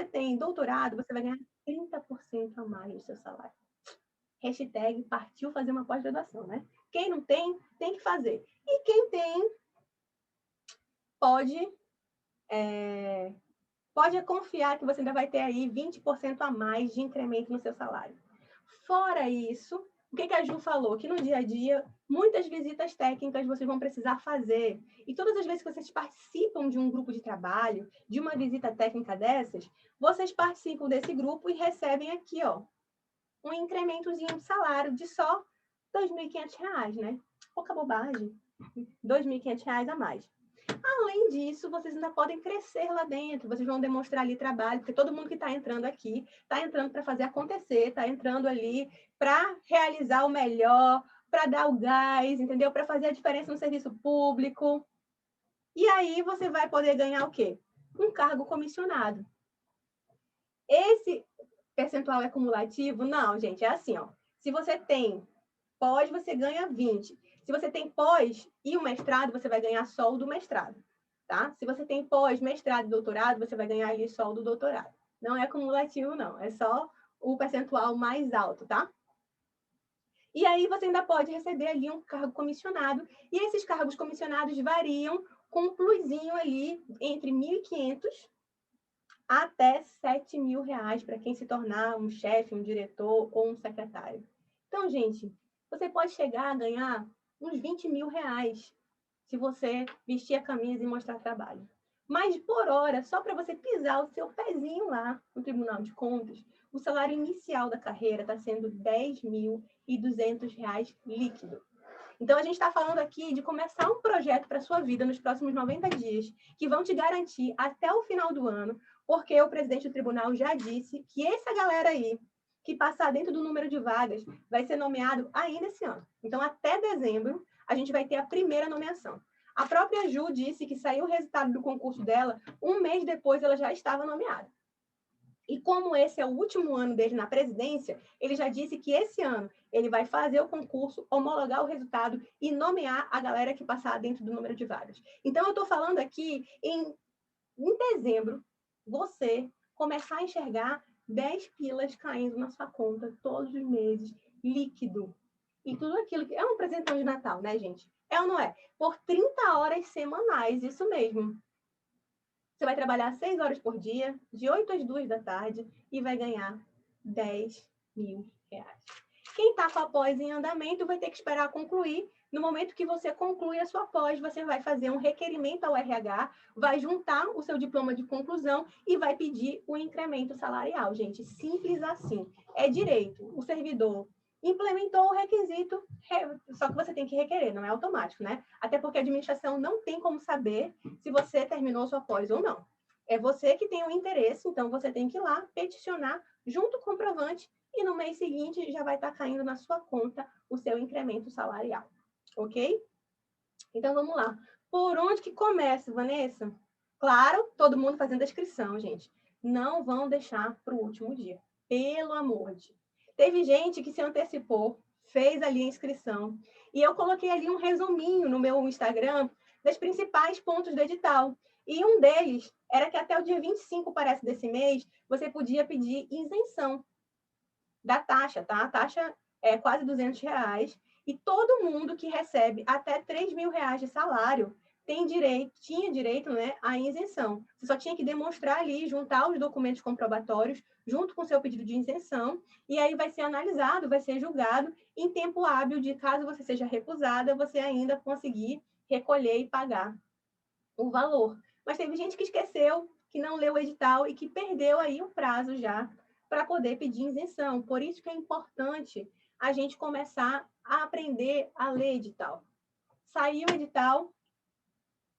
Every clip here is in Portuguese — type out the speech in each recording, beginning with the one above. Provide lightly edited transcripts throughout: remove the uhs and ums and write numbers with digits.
você tem doutorado, você vai ganhar 30% a mais do seu salário. Hashtag partiu fazer uma pós-graduação, né? Quem não tem, tem que fazer. E quem tem, pode confiar que você ainda vai ter aí 20% a mais de incremento no seu salário. Fora isso, o que a Ju falou? Que no dia a dia, muitas visitas técnicas vocês vão precisar fazer. E todas as vezes que vocês participam de um grupo de trabalho, de uma visita técnica dessas, vocês participam desse grupo e recebem aqui, ó, um incrementozinho de salário de só R$ 2.500, né? Pouca bobagem. R$ 2.500 a mais. Além disso, vocês ainda podem crescer lá dentro, vocês vão demonstrar ali trabalho, porque todo mundo que está entrando aqui, está entrando para fazer acontecer, está entrando ali para realizar o melhor, para dar o gás, entendeu? Para fazer a diferença no serviço público. E aí você vai poder ganhar o quê? Um cargo comissionado. Esse percentual é cumulativo? Não, gente, é assim, ó. Se você tem pós, você ganha 20. Se você tem pós e o mestrado, você vai ganhar só o do mestrado, tá? Se você tem pós, mestrado e doutorado, você vai ganhar ali só o do doutorado. Não é cumulativo, não. É só o percentual mais alto, tá? E aí você ainda pode receber ali um cargo comissionado. E esses cargos comissionados variam com um plusinho ali entre 1.500 até R$ 7.000 para quem se tornar um chefe, um diretor ou um secretário. Então, gente, você pode chegar a ganhar uns R$ 20.000 se você vestir a camisa e mostrar trabalho. Mas por hora, só para você pisar o seu pezinho lá no Tribunal de Contas, o salário inicial da carreira está sendo R$ 10.200 líquido. Então, a gente está falando aqui de começar um projeto para a sua vida nos próximos 90 dias, que vão te garantir até o final do ano, porque o presidente do tribunal já disse que essa galera aí, que passar dentro do número de vagas, vai ser nomeado ainda esse ano. Então, até dezembro, a gente vai ter a primeira nomeação. A própria Ju disse que saiu o resultado do concurso dela, um mês depois ela já estava nomeada. E como esse é o último ano dele na presidência, ele já disse que esse ano ele vai fazer o concurso, homologar o resultado e nomear a galera que passar dentro do número de vagas. Então, eu estou falando aqui em dezembro, você começar a enxergar 10 pilas caindo na sua conta todos os meses, líquido. E tudo aquilo que é um presentão de Natal, né, gente? É ou não é? Por 30 horas semanais, isso mesmo. Você vai trabalhar 6 horas por dia, de 8 às 2 da tarde, e vai ganhar R$ 10.000. Quem está com a pós em andamento vai ter que esperar concluir. No momento que você conclui a sua pós, você vai fazer um requerimento ao RH, vai juntar o seu diploma de conclusão e vai pedir o incremento salarial, gente. Simples assim. É direito. O servidor implementou o requisito, só que você tem que requerer, não é automático, né? Até porque a administração não tem como saber se você terminou sua pós ou não. É você que tem o interesse, então você tem que ir lá peticionar junto com o comprovante e no mês seguinte já vai estar caindo na sua conta o seu incremento salarial, ok? Então vamos lá. Por onde que começa, Vanessa? Claro, todo mundo fazendo a inscrição, gente. Não vão deixar para o último dia, pelo amor de Deus. Teve gente que se antecipou, fez ali a inscrição, e eu coloquei ali um resuminho no meu Instagram dos principais pontos do edital. E um deles era que até o dia 25, parece, desse mês, você podia pedir isenção da taxa, tá? A taxa é quase R$ 200, e todo mundo que recebe até R$ 3.000 de salário tinha direito, né, à isenção. Você só tinha que demonstrar ali, juntar os documentos comprobatórios junto com o seu pedido de isenção, e aí vai ser analisado, vai ser julgado em tempo hábil de, caso você seja recusada, você ainda conseguir recolher e pagar o valor. Mas teve gente que esqueceu, que não leu o edital e que perdeu aí o prazo já para poder pedir isenção. Por isso que é importante a gente começar a aprender a ler edital. Saiu o edital,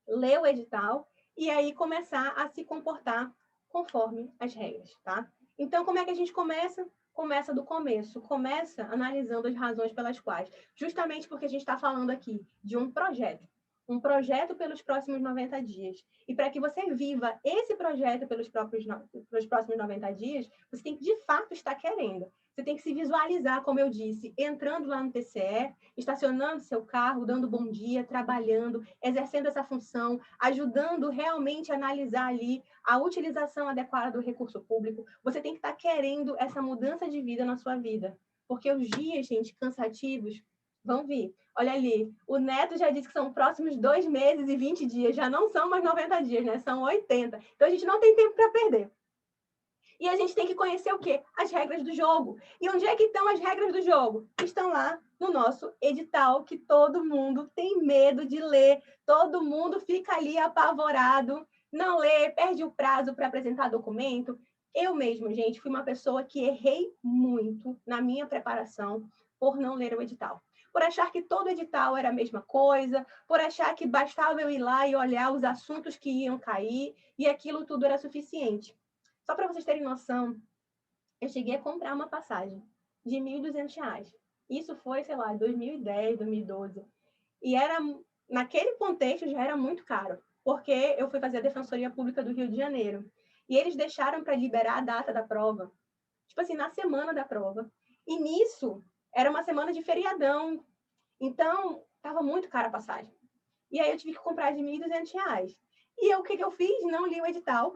ler o edital e aí começar a se comportar conforme as regras, tá? Então, como é que a gente começa? Começa do começo, começa analisando as razões pelas quais, justamente porque a gente está falando aqui de um projeto. um projeto pelos próximos 90 dias. E para que você viva esse projeto pelos próximos 90 dias, você tem que, de fato, estar querendo. Você tem que se visualizar, como eu disse, entrando lá no TCE, estacionando seu carro, dando bom dia, trabalhando, exercendo essa função, ajudando realmente a analisar ali a utilização adequada do recurso público. Você tem que estar querendo essa mudança de vida na sua vida. Porque os dias, gente, cansativos, vão vir. Olha ali, o Neto já disse que são próximos 2 meses e 20 dias, já não são mais 90 dias, né? São 80. Então, a gente não tem tempo para perder. E a gente tem que conhecer o quê? As regras do jogo. E onde é que estão as regras do jogo? Estão lá no nosso edital, que todo mundo tem medo de ler, todo mundo fica ali apavorado, não lê, perde o prazo para apresentar documento. Eu mesma, gente, fui uma pessoa que errei muito na minha preparação por não ler o edital. Por achar que todo edital era a mesma coisa, por achar que bastava eu ir lá e olhar os assuntos que iam cair e aquilo tudo era suficiente. Só para vocês terem noção, eu cheguei a comprar uma passagem de R$ 1.200. Isso foi, sei lá, 2010, 2012. E era, naquele contexto já era muito caro, porque eu fui fazer a Defensoria Pública do Rio de Janeiro. E eles deixaram para liberar a data da prova, tipo assim, na semana da prova. E nisso, era uma semana de feriadão. Então, estava muito cara a passagem. E aí eu tive que comprar de R$ 1.200. E eu, o que eu fiz? Não li o edital.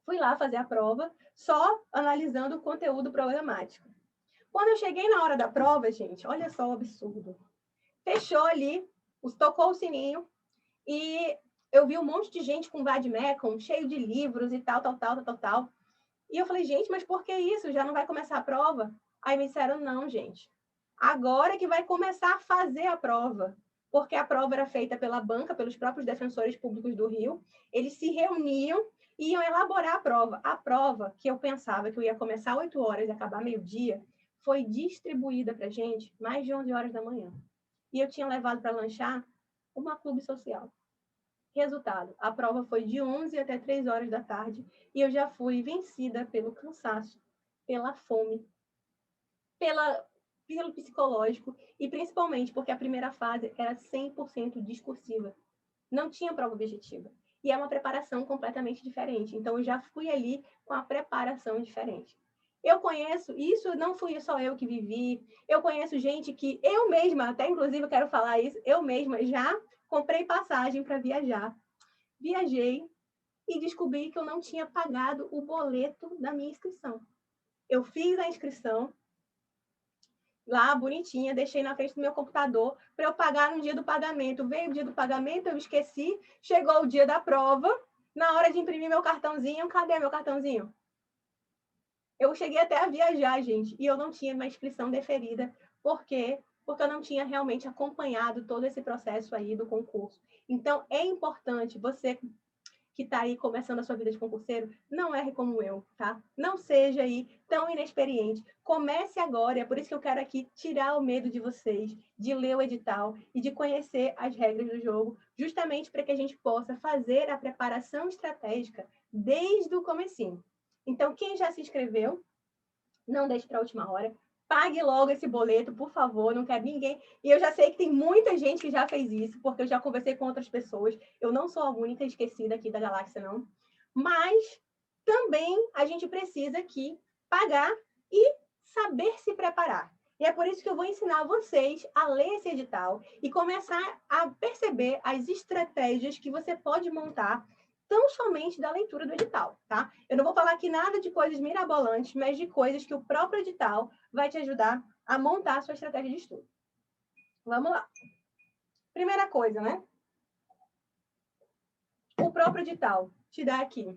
Fui lá fazer a prova, só analisando o conteúdo programático. Quando eu cheguei na hora da prova, gente, olha só o absurdo. Fechou ali, tocou o sininho e eu vi um monte de gente com vademecum, cheio de livros e tal. E eu falei, gente, mas por que isso? Já não vai começar a prova? Aí me disseram, não, gente. Agora que vai começar a fazer a prova. Porque a prova era feita pela banca, pelos próprios defensores públicos do Rio. Eles se reuniam e iam elaborar a prova. A prova, que eu pensava que eu ia começar às 8 horas e acabar meio-dia, foi distribuída para a gente mais de 11 horas da manhã. E eu tinha levado para lanchar uma clube social. Resultado, a prova foi de 11 até 3 horas da tarde e eu já fui vencida pelo cansaço, pela fome, pelo psicológico e principalmente porque a primeira fase era 100% discursiva. Não tinha prova objetiva. E é uma preparação completamente diferente. Então, eu já fui ali com a preparação diferente. Eu conheço, isso não fui só eu que vivi, eu conheço gente que eu mesma, até inclusive eu quero falar isso, eu mesma já comprei passagem para viajar. Viajei e descobri que eu não tinha pagado o boleto da minha inscrição. Eu fiz a inscrição lá, bonitinha, deixei na frente do meu computador para eu pagar no dia do pagamento. Veio o dia do pagamento, eu esqueci, chegou o dia da prova, na hora de imprimir meu cartãozinho, cadê meu cartãozinho? Eu cheguei até a viajar, gente, e eu não tinha minha inscrição deferida. Por quê? Porque eu não tinha realmente acompanhado todo esse processo aí do concurso. Então, é importante você que está aí começando a sua vida de concurseiro, não erre como eu, tá? Não seja aí tão inexperiente. Comece agora, e é por isso que eu quero aqui tirar o medo de vocês, de ler o edital e de conhecer as regras do jogo, justamente para que a gente possa fazer a preparação estratégica desde o comecinho. Então, quem já se inscreveu, não deixe para a última hora. Pague logo esse boleto, por favor, não quero ninguém. E eu já sei que tem muita gente que já fez isso, porque eu já conversei com outras pessoas. Eu não sou a única esquecida aqui da galáxia, não. Mas também a gente precisa aqui pagar e saber se preparar. E é por isso que eu vou ensinar vocês a ler esse edital e começar a perceber as estratégias que você pode montar tão somente da leitura do edital, tá? Eu não vou falar aqui nada de coisas mirabolantes, mas de coisas que o próprio edital vai te ajudar a montar a sua estratégia de estudo. Vamos lá. Primeira coisa, né? O próprio edital te dá aqui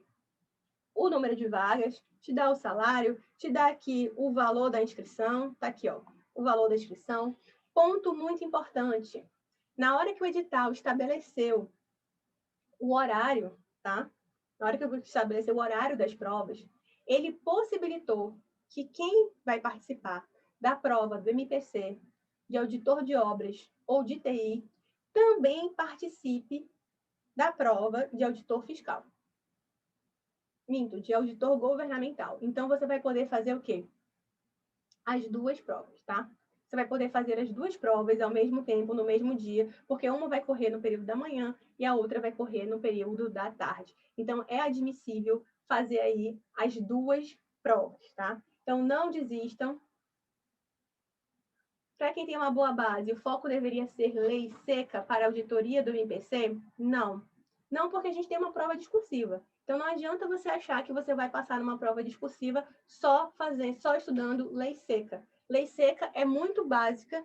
o número de vagas, te dá o salário, te dá aqui o valor da inscrição, tá aqui, ó, o valor da inscrição. Ponto muito importante. Na hora que o edital estabeleceu o horário, tá? Na hora que eu estabelecer o horário das provas, ele possibilitou que quem vai participar da prova do MPC, de auditor de obras ou de TI, também participe da prova de auditor fiscal. Minto, de auditor governamental. Então, você vai poder fazer o quê? As duas provas, tá? você vai poder fazer as duas provas ao mesmo tempo, no mesmo dia, porque uma vai correr no período da manhã e a outra vai correr no período da tarde. Então, é admissível fazer aí as duas provas, tá? Então, não desistam. Para quem tem uma boa base, o foco deveria ser lei seca para a auditoria do MPC? Não. Não, porque a gente tem uma prova discursiva. Então, não adianta você achar que você vai passar numa prova discursiva só estudando lei seca. Lei seca é muito básica.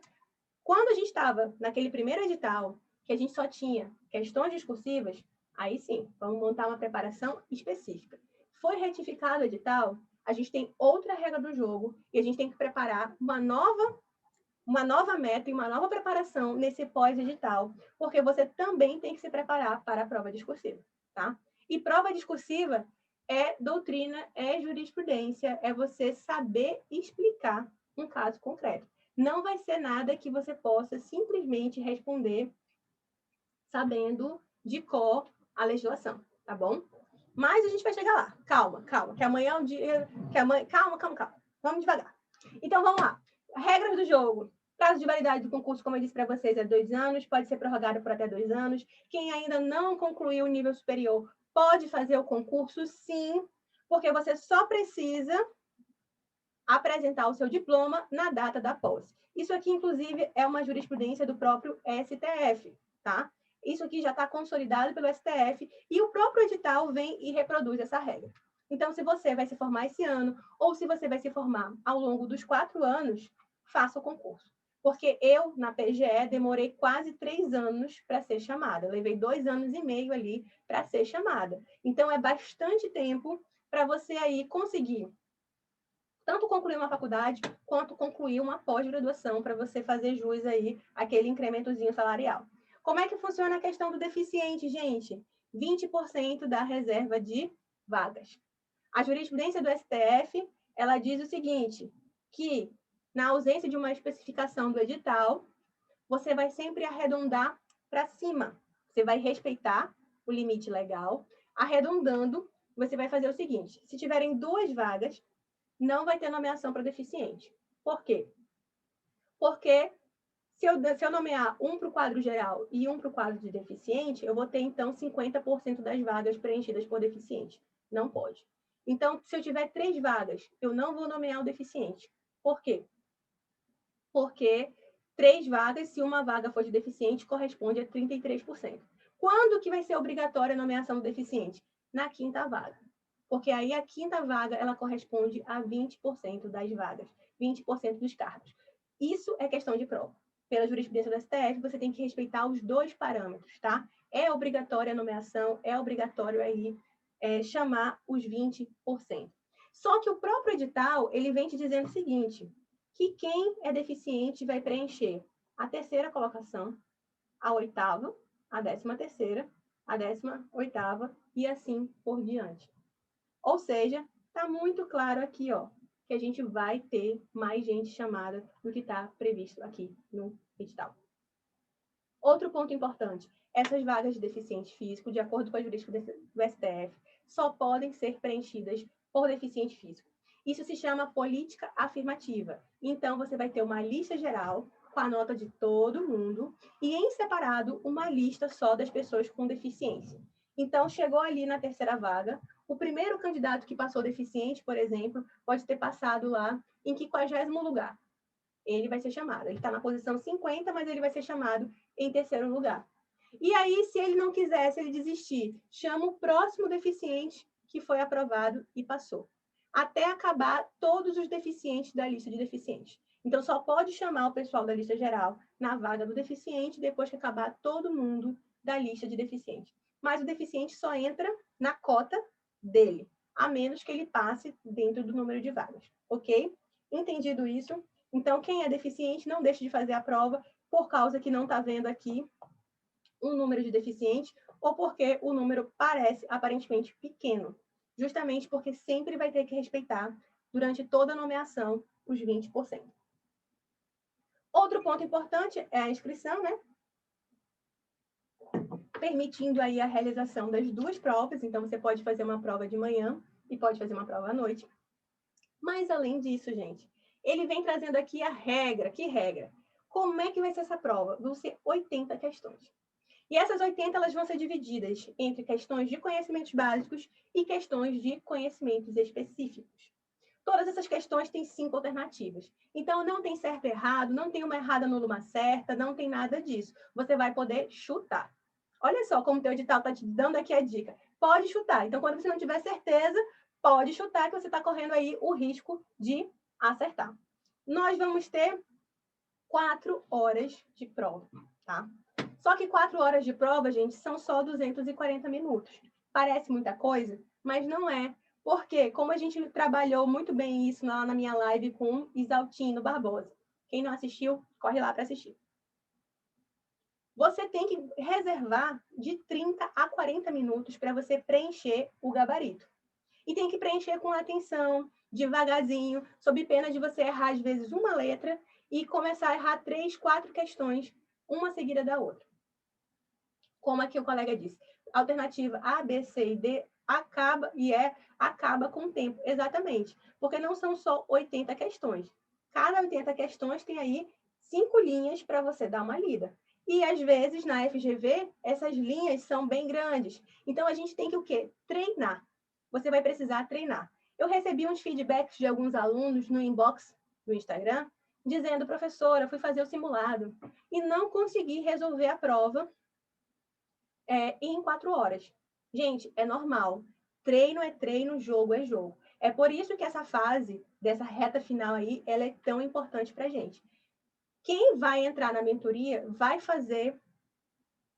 Quando a gente estava naquele primeiro edital, que a gente só tinha questões discursivas, aí sim, vamos montar uma preparação específica. Foi retificado o edital, a gente tem outra regra do jogo e a gente tem que preparar uma nova meta e uma nova preparação nesse pós-edital, porque você também tem que se preparar para a prova discursiva, tá? E prova discursiva é doutrina, é jurisprudência, é você saber explicar um caso concreto. Não vai ser nada que você possa simplesmente responder sabendo de cor a legislação, tá bom? Mas a gente vai chegar lá. Calma, calma, que amanhã é um dia... Calma. Vamos devagar. Então, vamos lá. Regras do jogo. Prazo de validade do concurso, como eu disse para vocês, é 2 anos, pode ser prorrogado por até 2 anos. Quem ainda não concluiu o nível superior pode fazer o concurso, sim, porque você só precisa apresentar o seu diploma na data da posse. Isso aqui, inclusive, é uma jurisprudência do próprio STF, tá? Isso aqui já está consolidado pelo STF e o próprio edital vem e reproduz essa regra. Então, se você vai se formar esse ano ou se você vai se formar ao longo dos 4 anos, faça o concurso. Porque eu, na PGE, demorei quase 3 anos para ser chamada. Eu levei 2 anos e meio ali para ser chamada. Então, é bastante tempo para você aí conseguir tanto concluir uma faculdade, quanto concluir uma pós-graduação para você fazer jus aí àquele incrementozinho salarial. Como é que funciona a questão do deficiente, gente? 20% da reserva de vagas. A jurisprudência do STF, ela diz o seguinte, que na ausência de uma especificação do edital, você vai sempre arredondar para cima. Você vai respeitar o limite legal. Arredondando, você vai fazer o seguinte, se tiverem 2 vagas, não vai ter nomeação para deficiente. Por quê? Porque se eu nomear um para o quadro geral e um para o quadro de deficiente, eu vou ter, então, 50% das vagas preenchidas por deficiente. Não pode. Então, se eu tiver 3 vagas, eu não vou nomear o deficiente. Por quê? Porque 3 vagas, se uma vaga for de deficiente, corresponde a 33%. Quando que vai ser obrigatória a nomeação do deficiente? Na 5ª vaga. Porque aí a 5ª vaga, ela corresponde a 20% das vagas, 20% dos cargos. Isso é questão de prova. Pela jurisprudência do STF, você tem que respeitar os 2 parâmetros, tá? É obrigatória a nomeação, é obrigatório aí chamar os 20%. Só que o próprio edital, ele vem te dizendo o seguinte, que quem é deficiente vai preencher a 3ª colocação, a 8ª, a 13ª, a 18ª e assim por diante. Ou seja, está muito claro aqui, ó, que a gente vai ter mais gente chamada do que está previsto aqui no edital. Outro ponto importante, essas vagas de deficiente físico, de acordo com a jurisprudência do STF, só podem ser preenchidas por deficiente físico. Isso se chama política afirmativa. Então, você vai ter uma lista geral com a nota de todo mundo e, em separado, uma lista só das pessoas com deficiência. Então, chegou ali na 3ª vaga, o primeiro candidato que passou deficiente, por exemplo, pode ter passado lá em 50º lugar. Ele vai ser chamado. Ele está na posição 50, mas ele vai ser chamado em 3º lugar. E aí, se ele não quiser, se ele desistir, chama o próximo deficiente que foi aprovado e passou. Até acabar todos os deficientes da lista de deficientes. Então, só pode chamar o pessoal da lista geral na vaga do deficiente depois que acabar todo mundo da lista de deficientes. Mas o deficiente só entra na cota dele, a menos que ele passe dentro do número de vagas, ok? Entendido isso? Então, quem é deficiente não deixe de fazer a prova por causa que não está vendo aqui um número de deficientes ou porque o número parece aparentemente pequeno, justamente porque sempre vai ter que respeitar, durante toda a nomeação, os 20%. Outro ponto importante é a inscrição, né? Permitindo aí a realização das 2 provas, então você pode fazer uma prova de manhã e pode fazer uma prova à noite. Mas, além disso, gente, ele vem trazendo aqui a regra. Que regra? Como é que vai ser essa prova? Vão ser 80 questões. E essas 80 elas vão ser divididas entre questões de conhecimentos básicos e questões de conhecimentos específicos. Todas essas questões têm 5 alternativas. Então, não tem certo e errado, não tem uma errada, nula, uma certa, não tem nada disso. Você vai poder chutar. Olha só como o teu edital está te dando aqui a dica. Pode chutar. Então, quando você não tiver certeza, pode chutar que você está correndo aí o risco de acertar. Nós vamos ter 4 horas de prova, tá? Só que 4 horas de prova, gente, são só 240 minutos. Parece muita coisa, mas não é. Porque, como a gente trabalhou muito bem isso lá na minha live com Isaltino Barbosa. Quem não assistiu, corre lá para assistir. Você tem que reservar de 30 a 40 minutos para você preencher o gabarito. E tem que preencher com atenção, devagarzinho, sob pena de você errar, às vezes, uma letra e começar a errar 3, 4 questões, uma seguida da outra. Como aqui o colega disse, alternativa A, B, C e D acaba com o tempo. Exatamente. Porque não são só 80 questões. Cada 80 questões tem aí 5 linhas para você dar uma lida. E, às vezes, na FGV, essas linhas são bem grandes. Então, a gente tem que o quê? Treinar. Você vai precisar treinar. Eu recebi uns feedbacks de alguns alunos no inbox do Instagram, dizendo, professora, fui fazer o simulado e não consegui resolver a prova em 4 horas. Gente, é normal. Treino é treino, jogo é jogo. É por isso que essa fase, dessa reta final aí, ela é tão importante para a gente. Quem vai entrar na mentoria vai fazer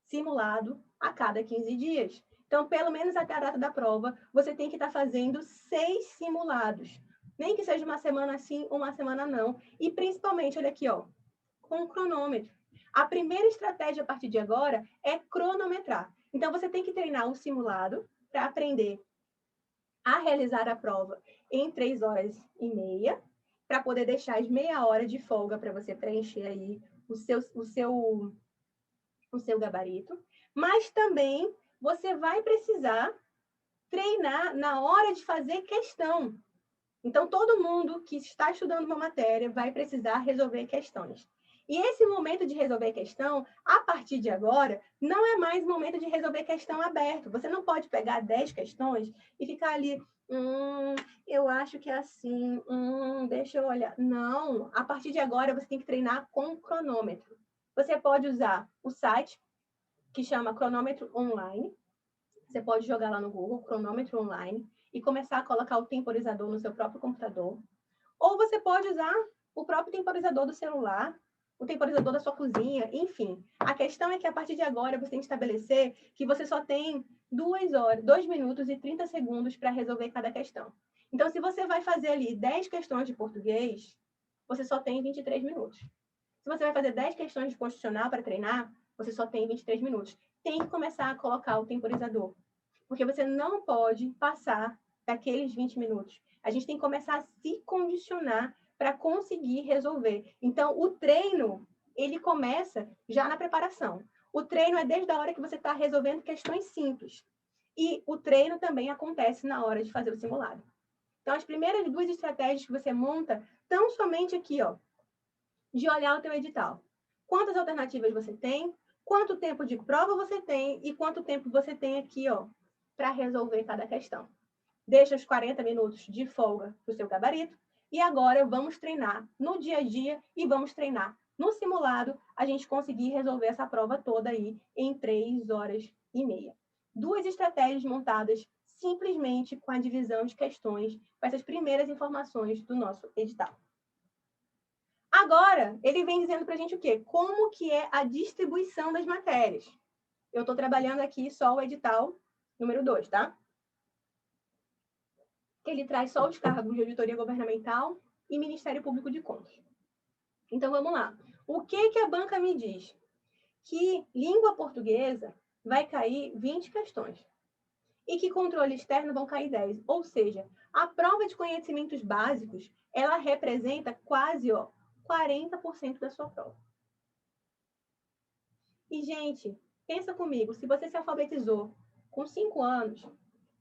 simulado a cada 15 dias. Então, pelo menos até a data da prova, você tem que estar fazendo 6 simulados. Nem que seja uma semana sim, uma semana não. E principalmente, olha aqui, ó, com o cronômetro. A primeira estratégia a partir de agora é cronometrar. Então, você tem que treinar o simulado para aprender a realizar a prova em 3 horas e meia, para poder deixar as meia hora de folga para você preencher aí o seu gabarito. Mas também você vai precisar treinar na hora de fazer questão. Então, todo mundo que está estudando uma matéria vai precisar resolver questões. E esse momento de resolver questão, a partir de agora, não é mais momento de resolver questão aberto. Você não pode pegar 10 questões e ficar ali, eu acho que é assim, deixa eu olhar. Não, a partir de agora você tem que treinar com cronômetro. Você pode usar o site que chama Cronômetro Online. Você pode jogar lá no Google, Cronômetro Online, e começar a colocar o temporizador no seu próprio computador. Ou você pode usar o próprio temporizador do celular, o temporizador da sua cozinha, enfim. A questão é que, a partir de agora, você tem que estabelecer que você só tem 2 minutos e 30 segundos para resolver cada questão. Então, se você vai fazer ali 10 questões de português, você só tem 23 minutos. Se você vai fazer 10 questões de constitucional para treinar, você só tem 23 minutos. Tem que começar a colocar o temporizador. Porque você não pode passar daqueles 20 minutos. A gente tem que começar a se condicionar para conseguir resolver. Então, o treino, ele começa já na preparação. O treino é desde a hora que você está resolvendo questões simples. E o treino também acontece na hora de fazer o simulado. Então, as primeiras 2 estratégias que você monta estão somente aqui, ó, de olhar o teu edital. Quantas alternativas você tem, quanto tempo de prova você tem e quanto tempo você tem aqui, ó, para resolver cada questão. Deixa os 40 minutos de folga para o seu gabarito e agora vamos treinar no dia a dia e vamos treinar no simulado a gente conseguir resolver essa prova toda aí em 3 horas e meia. 2 estratégias montadas simplesmente com a divisão de questões, com essas primeiras informações do nosso edital. Agora, ele vem dizendo para a gente o quê? Como que é a distribuição das matérias. Eu estou trabalhando aqui só o edital número 2, tá? Ele traz só os cargos de auditoria governamental e Ministério Público de Contas. Então, vamos lá. O que a banca me diz? Que língua portuguesa vai cair 20 questões. E que controle externo vão cair 10. Ou seja, a prova de conhecimentos básicos, ela representa quase, 40% da sua prova. E, gente, pensa comigo, se você se alfabetizou com 5 anos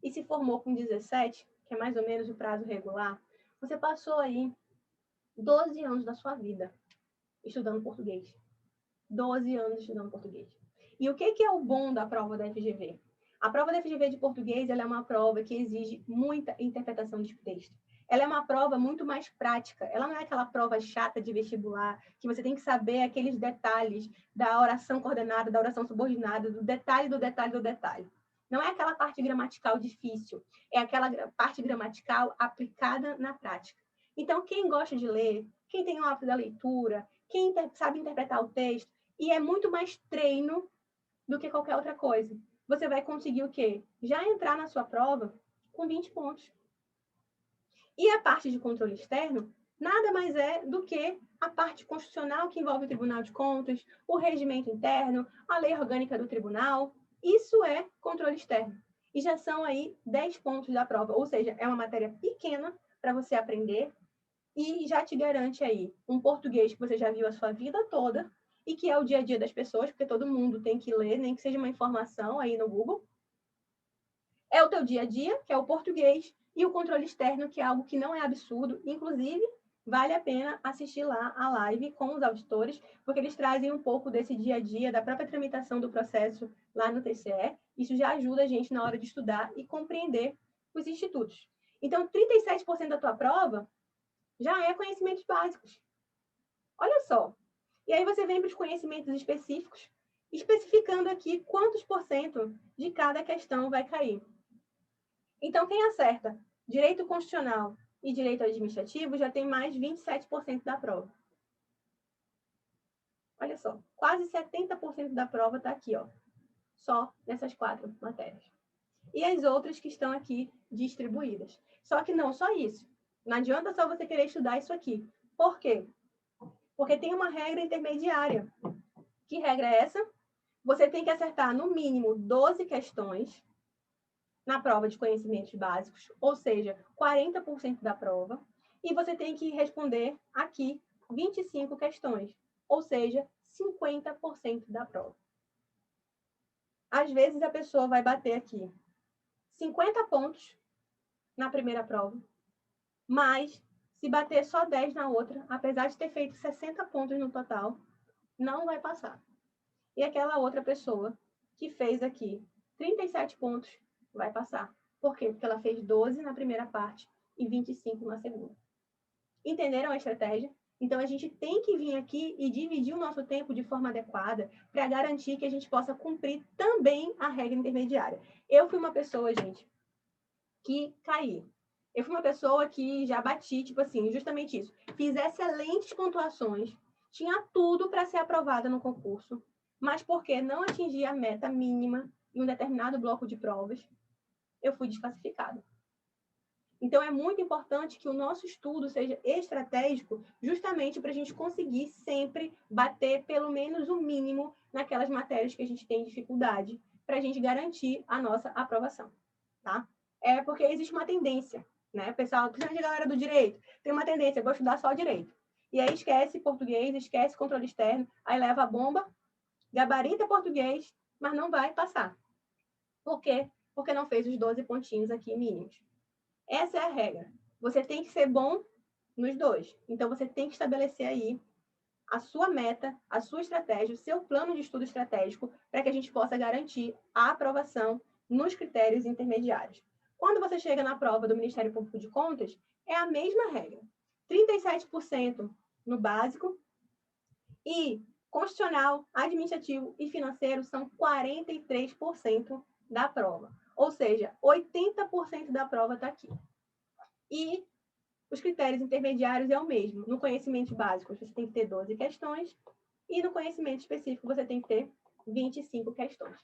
e se formou com 17, que é mais ou menos o prazo regular, você passou aí 12 anos da sua vida estudando português. 12 anos estudando português. E o que é o bom da prova da FGV? A prova da FGV de português ela é uma prova que exige muita interpretação de texto. Ela é uma prova muito mais prática. Ela não é aquela prova chata de vestibular, que você tem que saber aqueles detalhes da oração coordenada, da oração subordinada, do detalhe, do detalhe, do detalhe. Não é aquela parte gramatical difícil, é aquela parte gramatical aplicada na prática. Então, quem gosta de ler, quem tem o hábito da leitura, quem sabe interpretar o texto, e é muito mais treino do que qualquer outra coisa. Você vai conseguir o quê? Já entrar na sua prova com 20 pontos. E a parte de controle externo nada mais é do que a parte constitucional que envolve o Tribunal de Contas, o regimento interno, a lei orgânica do tribunal. Isso é controle externo. E já são aí 10 pontos da prova, ou seja, é uma matéria pequena para você aprender e já te garante aí um português que você já viu a sua vida toda e que é o dia a dia das pessoas, porque todo mundo tem que ler, nem que seja uma informação aí no Google. É o teu dia a dia, que é o português, e o controle externo, que é algo que não é absurdo. Inclusive, vale a pena assistir lá a live com os auditores, porque eles trazem um pouco desse dia a dia, da própria tramitação do processo lá no TCE. Isso já ajuda a gente na hora de estudar e compreender os institutos. Então, 37% da tua prova já é conhecimentos básicos. Olha só. E aí você vem para os conhecimentos específicos, especificando aqui quantos por cento de cada questão vai cair. Então, quem acerta direito constitucional e direito administrativo já tem mais 27% da prova. Olha só, quase 70% da prova está aqui, ó, só nessas 4 matérias. E as outras que estão aqui distribuídas. Só que não só isso. Não adianta só você querer estudar isso aqui. Por quê? Porque tem uma regra intermediária. Que regra é essa? Você tem que acertar no mínimo 12 questões na prova de conhecimentos básicos, ou seja, 40% da prova, e você tem que responder aqui 25 questões, ou seja, 50% da prova. Às vezes a pessoa vai bater aqui 50 pontos na primeira prova, mas se bater só 10 na outra, apesar de ter feito 60 pontos no total, não vai passar. E aquela outra pessoa que fez aqui 37 pontos vai passar. Por quê? Porque ela fez 12 na primeira parte e 25 na segunda. Entenderam a estratégia? Então, a gente tem que vir aqui e dividir o nosso tempo de forma adequada para garantir que a gente possa cumprir também a regra intermediária. Eu fui uma pessoa, gente, que caí. Eu fui uma pessoa que já bati, tipo assim, justamente isso. Fiz excelentes pontuações, tinha tudo para ser aprovada no concurso, mas porque não atingi a meta mínima em um determinado bloco de provas, eu fui desclassificada. Então, é muito importante que o nosso estudo seja estratégico, justamente para a gente conseguir sempre bater pelo menos o mínimo naquelas matérias que a gente tem dificuldade, para a gente garantir a nossa aprovação, tá? É porque existe uma tendência, né? O pessoal, principalmente a galera do direito, tem uma tendência, eu vou estudar só direito. E aí esquece português, esquece controle externo, aí leva a bomba, gabarita português, mas não vai passar. Por quê? Porque não fez os 12 pontinhos aqui mínimos. Essa é a regra. Você tem que ser bom nos dois. Então, você tem que estabelecer aí a sua meta, a sua estratégia, o seu plano de estudo estratégico, para que a gente possa garantir a aprovação nos critérios intermediários. Quando você chega na prova do Ministério Público de Contas, é a mesma regra. 37% no básico e constitucional, administrativo e financeiro são 43% da prova. Ou seja, 80% da prova está aqui. E os critérios intermediários é o mesmo. No conhecimento básico, você tem que ter 12 questões. E no conhecimento específico, você tem que ter 25 questões.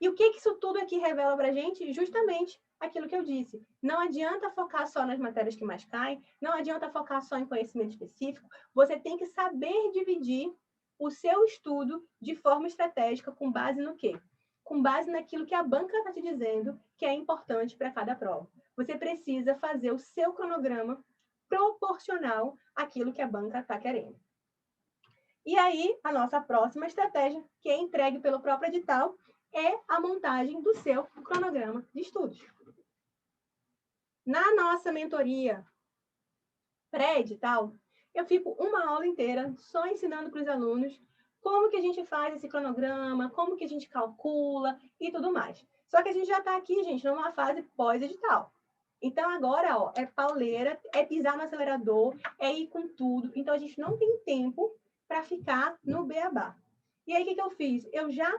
E o que isso tudo aqui revela para a gente? Justamente aquilo que eu disse. Não adianta focar só nas matérias que mais caem, não adianta focar só em conhecimento específico. Você tem que saber dividir o seu estudo de forma estratégica com base no quê? Com base naquilo que a banca está te dizendo que é importante para cada prova. Você precisa fazer o seu cronograma proporcional àquilo que a banca está querendo. E aí, a nossa próxima estratégia, que é entregue pelo próprio edital, é a montagem do seu cronograma de estudos. Na nossa mentoria pré-edital, Eu fico uma aula inteira só ensinando para os alunos como que a gente faz esse cronograma, como que a gente calcula e tudo mais. Só que a gente já está aqui, gente, numa fase pós-edital. Então, agora, ó, é pauleira, é pisar no acelerador, é ir com tudo. Então, a gente não tem tempo para ficar no beabá. E aí, o que eu fiz? Eu já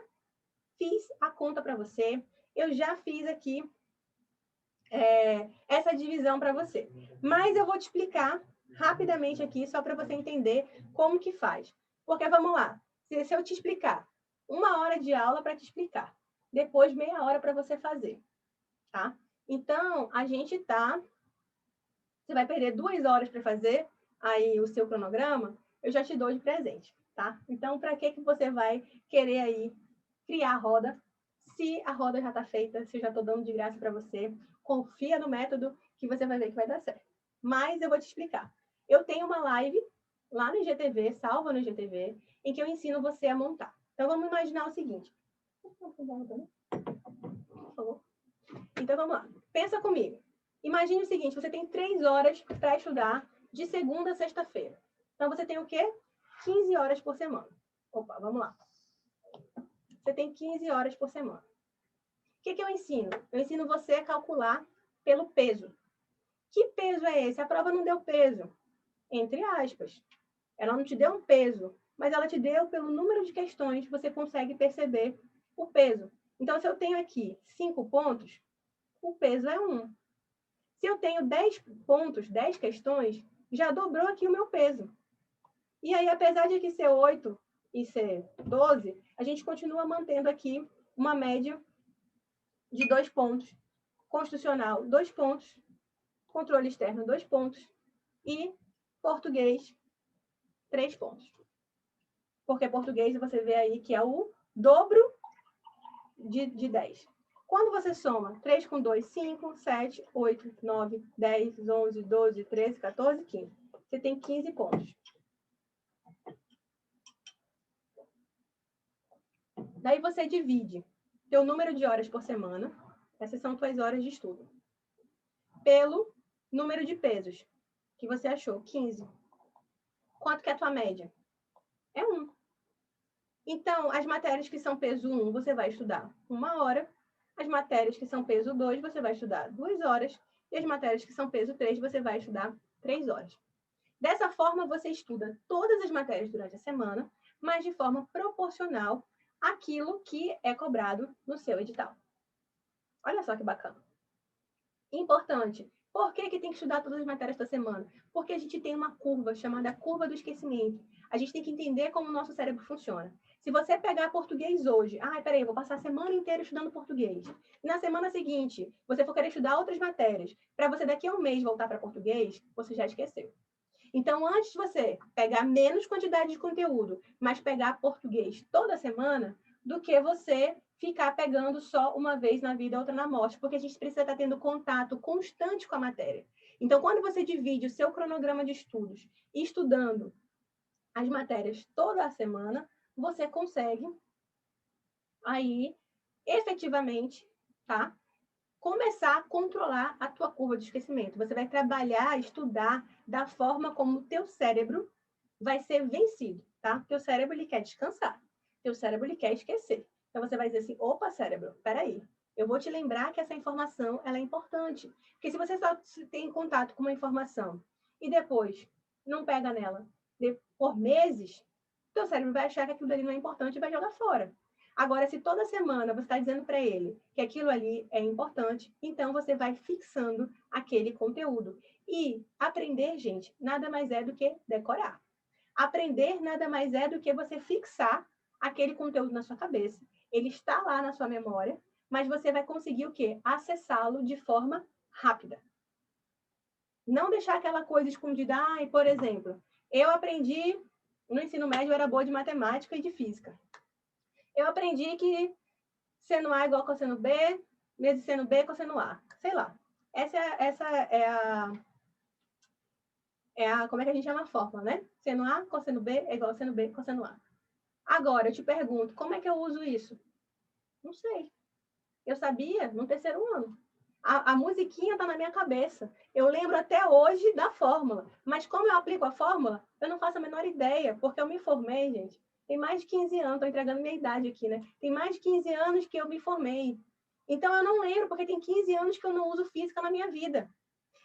fiz a conta para você, eu já fiz aqui essa divisão para você. Mas eu vou te explicar rapidamente aqui, só para você entender como que faz. Porque, vamos lá, se eu te explicar, 1 hora de aula para te explicar, depois meia hora para você fazer, tá? Então, a gente tá... Você vai perder 2 horas para fazer aí o seu cronograma, eu já te dou de presente, tá? Então, para que você vai querer aí criar a roda, se a roda já está feita, se eu já estou dando de graça para você? Confia no método que você vai ver que vai dar certo. Mas eu vou te explicar. Eu tenho uma live lá no IGTV, salva no IGTV, em que eu ensino você a montar. Então, vamos imaginar o seguinte. Por favor. Então, vamos lá. Pensa comigo. Imagine o seguinte, você tem 3 horas para estudar de segunda a sexta-feira. Então, você tem o quê? 15 horas por semana. Opa, vamos lá. Você tem 15 horas por semana. O que eu ensino? Eu ensino você a calcular pelo peso. Que peso é esse? A prova não deu peso. Entre aspas. Ela não te deu um peso, mas ela te deu pelo número de questões, você consegue perceber o peso. Então, se eu tenho aqui 5 pontos, o peso é 1. Se eu tenho 10 pontos, 10 questões, já dobrou aqui o meu peso. E aí, apesar de aqui ser 8 e ser 12, a gente continua mantendo aqui uma média de 2 pontos. Constitucional, 2 pontos. Controle externo, 2 pontos. E português, 3 pontos. Porque português, você vê aí que é o dobro de 10. Quando você soma 3 com 2, 5, 7, 8, 9, 10, 11, 12, 13, 14, 15. Você tem 15 pontos. Daí você divide teu número de horas por semana, essas são tuas horas de estudo, pelo número de pesos que você achou, 15. Quanto que é a tua média? É 1. Então, as matérias que são peso 1, você vai estudar 1 hora. As matérias que são peso 2, você vai estudar 2 horas. E as matérias que são peso 3, você vai estudar 3 horas. Dessa forma, você estuda todas as matérias durante a semana, mas de forma proporcional àquilo que é cobrado no seu edital. Olha só que bacana. Importante. Por que tem que estudar todas as matérias da semana? Porque a gente tem uma curva chamada curva do esquecimento. A gente tem que entender como o nosso cérebro funciona. Se você pegar português hoje, peraí, eu vou passar a semana inteira estudando português. E na semana seguinte, você for querer estudar outras matérias, para você daqui a um mês voltar para português, você já esqueceu. Então, antes de você pegar menos quantidade de conteúdo, mas pegar português toda semana, do que você ficar pegando só uma vez na vida, outra na morte, porque a gente precisa estar tendo contato constante com a matéria. Então, quando você divide o seu cronograma de estudos e estudando as matérias toda a semana, você consegue aí efetivamente, tá? Começar a controlar a tua curva de esquecimento. Você vai trabalhar, estudar da forma como o teu cérebro vai ser vencido, tá? Teu cérebro, ele quer descansar. Teu cérebro, ele quer esquecer. Então, você vai dizer assim, opa, cérebro, peraí. Eu vou te lembrar que essa informação, ela é importante. Porque se você só tem contato com uma informação e depois não pega nela por meses, teu cérebro vai achar que aquilo ali não é importante e vai jogar fora. Agora, se toda semana você está dizendo para ele que aquilo ali é importante, então você vai fixando aquele conteúdo. E aprender, gente, nada mais é do que decorar. Aprender nada mais é do que você fixar aquele conteúdo na sua cabeça. Ele está lá na sua memória, mas você vai conseguir o quê? Acessá-lo de forma rápida. Não deixar aquela coisa escondida. Por exemplo, eu aprendi, no ensino médio eu era boa de matemática e de física. Eu aprendi que seno A é igual a cosseno B, vezes seno B é cosseno A. Sei lá. Essa é a como é que a gente chama a fórmula, né? Seno A, cosseno B é igual a seno B, cosseno A. Agora, eu te pergunto, como é que eu uso isso? Não sei. Eu sabia no terceiro ano. A musiquinha está na minha cabeça. Eu lembro até hoje da fórmula. Mas como eu aplico a fórmula, eu não faço a menor ideia, porque eu me formei, gente. Tem mais de 15 anos, estou entregando minha idade aqui, né? Tem mais de 15 anos que eu me formei. Então, eu não lembro, porque tem 15 anos que eu não uso física na minha vida.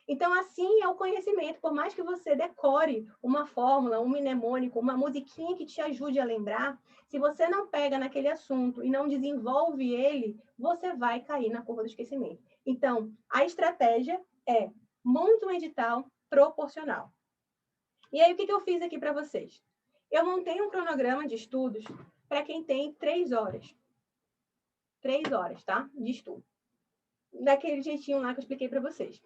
Então, assim é o conhecimento. Por mais que você decore uma fórmula, um mnemônico, uma musiquinha que te ajude a lembrar, se você não pega naquele assunto e não desenvolve ele, você vai cair na curva do esquecimento. Então, a estratégia é monte um edital proporcional. E aí, o que eu fiz aqui para vocês? Eu montei um cronograma de estudos para quem tem 3 horas. 3 horas, tá? De estudo. Daquele jeitinho lá que eu expliquei para vocês.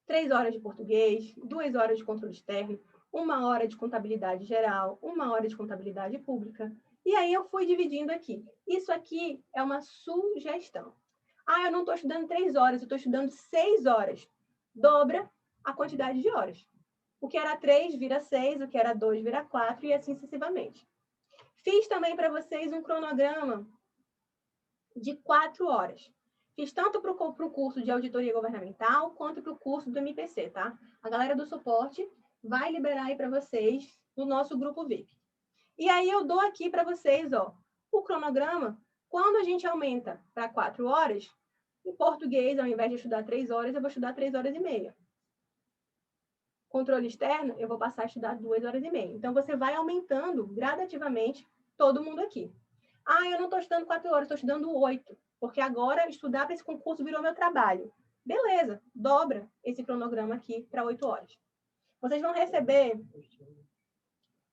3 horas de português, 2 horas de controle externo, 1 hora de contabilidade geral, 1 hora de contabilidade pública. E aí eu fui dividindo aqui. Isso aqui é uma sugestão. Ah, eu não estou estudando 3 horas, eu estou estudando 6 horas. Dobra a quantidade de horas. O que era 3 vira 6, o que era 2 vira 4 e assim sucessivamente. Fiz também para vocês um cronograma de 4 horas. Fiz tanto para o curso de auditoria governamental, quanto para o curso do MPC, tá? A galera do suporte vai liberar aí para vocês no nosso grupo VIP. E aí eu dou aqui para vocês, ó, o cronograma. Quando a gente aumenta para 4 horas, em português, ao invés de estudar 3 horas, eu vou estudar 3 horas e meia. Controle externo, eu vou passar a estudar 2 horas e meia. Então, você vai aumentando gradativamente todo mundo aqui. Ah, eu não estou estudando 4 horas, estou estudando 8, porque agora estudar para esse concurso virou meu trabalho. Beleza, dobra esse cronograma aqui para 8 horas. Vocês vão receber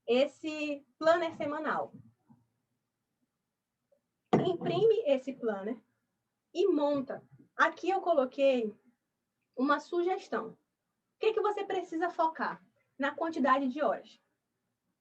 esse planner semanal. Imprime esse planner e monta. Aqui eu coloquei uma sugestão. O que você precisa focar? Na quantidade de horas.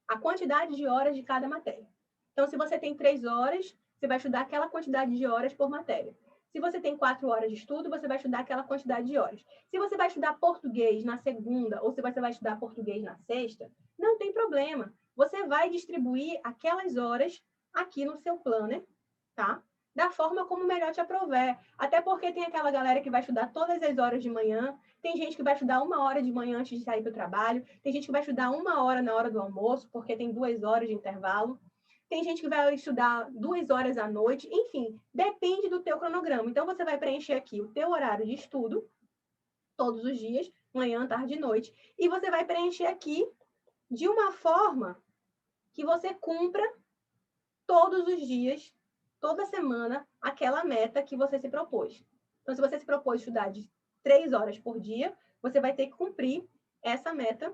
A quantidade de horas de cada matéria. Então, se você tem 3 horas, você vai estudar aquela quantidade de horas por matéria. Se você tem 4 horas de estudo, você vai estudar aquela quantidade de horas. Se você vai estudar português na segunda ou se você vai estudar português na sexta, não tem problema. Você vai distribuir aquelas horas aqui no seu planner, tá? Da forma como melhor te aprover. Até porque tem aquela galera que vai estudar todas as horas de manhã, tem gente que vai estudar 1 hora de manhã antes de sair para o trabalho, tem gente que vai estudar 1 hora na hora do almoço, porque tem 2 horas de intervalo. Tem gente que vai estudar 2 horas à noite, enfim, depende do teu cronograma. Então, você vai preencher aqui o teu horário de estudo, todos os dias, manhã, tarde e noite, e você vai preencher aqui de uma forma que você cumpra todos os dias, toda semana, aquela meta que você se propôs. Então, se você se propôs estudar de 3 horas por dia, você vai ter que cumprir essa meta.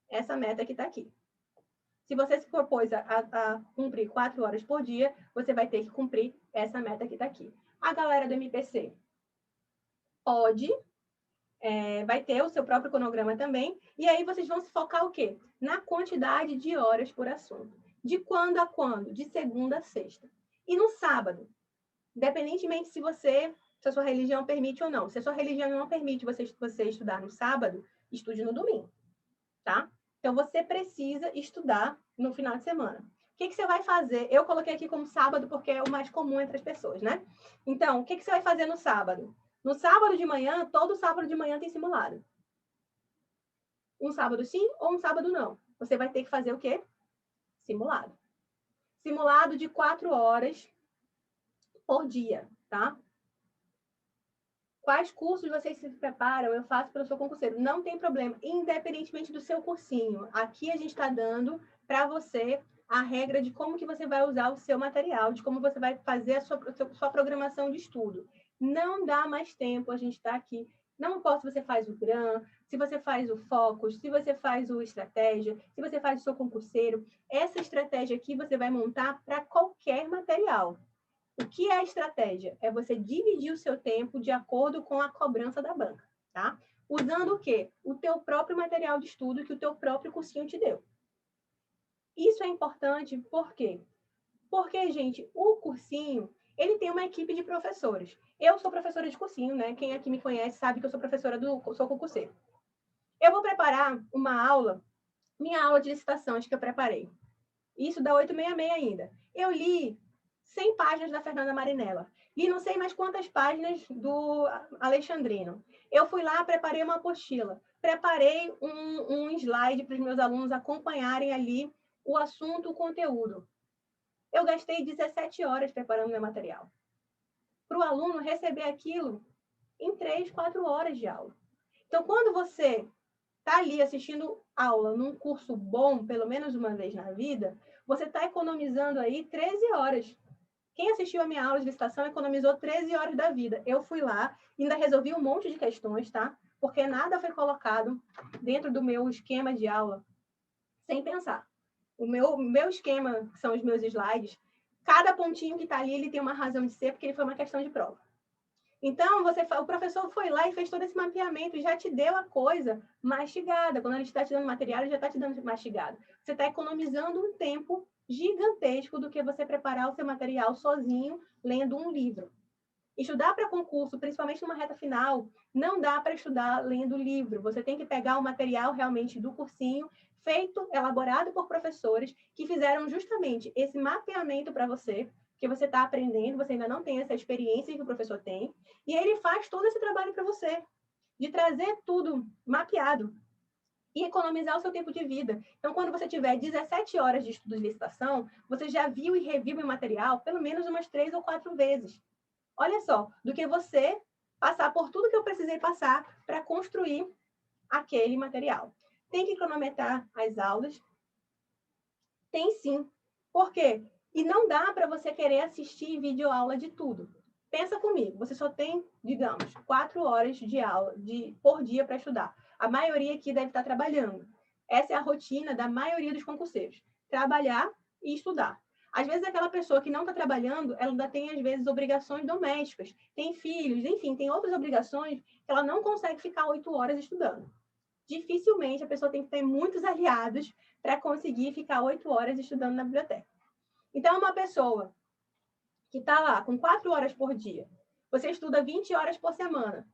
Essa meta que está aqui. Se você se propôs a cumprir 4 horas por dia, você vai ter que cumprir essa meta que está aqui. A galera do MPC pode, vai ter o seu próprio cronograma também, e aí vocês vão se focar o quê? Na quantidade de horas por assunto. De quando a quando? De segunda a sexta. E no sábado, independentemente se a sua religião permite ou não. Se a sua religião não permite você estudar no sábado, estude no domingo, tá? Então, você precisa estudar no final de semana. O que você vai fazer? Eu coloquei aqui como sábado porque é o mais comum entre as pessoas, né? Então, o que você vai fazer no sábado? No sábado de manhã, todo sábado de manhã tem simulado. Um sábado sim ou um sábado não. Você vai ter que fazer o quê? Simulado. Simulado de 4 horas por dia, tá? Quais cursos vocês se preparam? Eu faço pelo seu concurseiro. Não tem problema, independentemente do seu cursinho. Aqui a gente está dando para você a regra de como que você vai usar o seu material, de como você vai fazer a sua programação de estudo. Não dá mais tempo, a gente está aqui. Não importa se você faz o GRAM, se você faz o Focus, se você faz o Estratégia, se você faz o seu concurseiro. Essa estratégia aqui você vai montar para qualquer material. O que é a estratégia? É você dividir o seu tempo de acordo com a cobrança da banca, tá? Usando o quê? O teu próprio material de estudo que o teu próprio cursinho te deu. Isso é importante por quê? Porque, gente, o cursinho, ele tem uma equipe de professores. Eu sou professora de cursinho, né? Quem aqui me conhece sabe que eu sou professora sou concurseiro. Eu vou preparar uma aula, minha aula de licitação, acho que eu preparei. Isso dá 866 ainda. Eu li 100 páginas da Fernanda Marinella. Li não sei mais quantas páginas do Alexandrino. Eu fui lá, preparei uma apostila. Preparei um slide para os meus alunos acompanharem ali o assunto, o conteúdo. Eu gastei 17 horas preparando meu material. Para o aluno receber aquilo em 3, 4 horas de aula. Então, quando você está ali assistindo aula num curso bom, pelo menos uma vez na vida, você está economizando aí 13 horas. Quem assistiu a minha aula de licitação economizou 13 horas da vida. Eu fui lá, ainda resolvi um monte de questões, tá? Porque nada foi colocado dentro do meu esquema de aula sem pensar. O meu esquema, que são os meus slides, cada pontinho que está ali, ele tem uma razão de ser, porque ele foi uma questão de prova. Então, o professor foi lá e fez todo esse mapeamento e já te deu a coisa mastigada. Quando ele está te dando material, ele já está te dando mastigado. Você está economizando um tempo gigantesco do que você preparar o seu material sozinho, lendo um livro. Estudar para concurso, principalmente numa reta final, não dá para estudar lendo livro. Você tem que pegar o material realmente do cursinho, feito, elaborado por professores que fizeram justamente esse mapeamento para você, que você está aprendendo, você ainda não tem essa experiência que o professor tem, e ele faz todo esse trabalho para você, de trazer tudo mapeado e economizar o seu tempo de vida. Então, quando você tiver 17 horas de estudo de licitação, você já viu e reviu o material pelo menos umas 3 ou 4 vezes. Olha só, do que você passar por tudo que eu precisei passar para construir aquele material. Tem que cronometrar as aulas? Tem sim. Por quê? E não dá para você querer assistir videoaula de tudo. Pensa comigo, você só tem, digamos, 4 horas de aula por dia para estudar. A maioria aqui deve estar trabalhando. Essa é a rotina da maioria dos concurseiros. Trabalhar e estudar. Às vezes, aquela pessoa que não está trabalhando, ela ainda tem, às vezes, obrigações domésticas, tem filhos, enfim, tem outras obrigações que ela não consegue ficar 8 horas estudando. Dificilmente a pessoa tem que ter muitos aliados para conseguir ficar 8 horas estudando na biblioteca. Então, uma pessoa que está lá com 4 horas por dia, você estuda 20 horas por semana,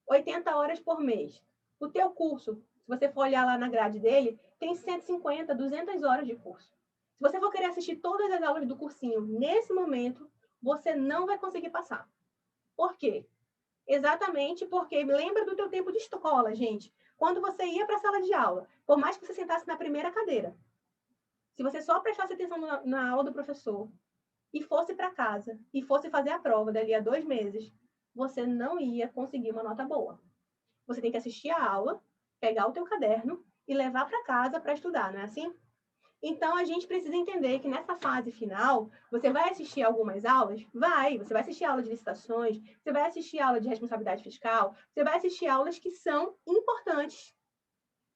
80 horas por mês. O teu curso, se você for olhar lá na grade dele, tem 150, 200 horas de curso. Se você for querer assistir todas as aulas do cursinho nesse momento, você não vai conseguir passar. Por quê? Exatamente porque lembra do teu tempo de escola, gente. Quando você ia para a sala de aula, por mais que você sentasse na primeira cadeira, se você só prestasse atenção na aula do professor e fosse para casa e fosse fazer a prova dali a 2 meses, você não ia conseguir uma nota boa. Você tem que assistir a aula, pegar o teu caderno e levar para casa para estudar, não é assim? Então, a gente precisa entender que nessa fase final, você vai assistir algumas aulas? Vai. Você vai assistir aula de licitações, você vai assistir aula de responsabilidade fiscal, você vai assistir aulas que são importantes.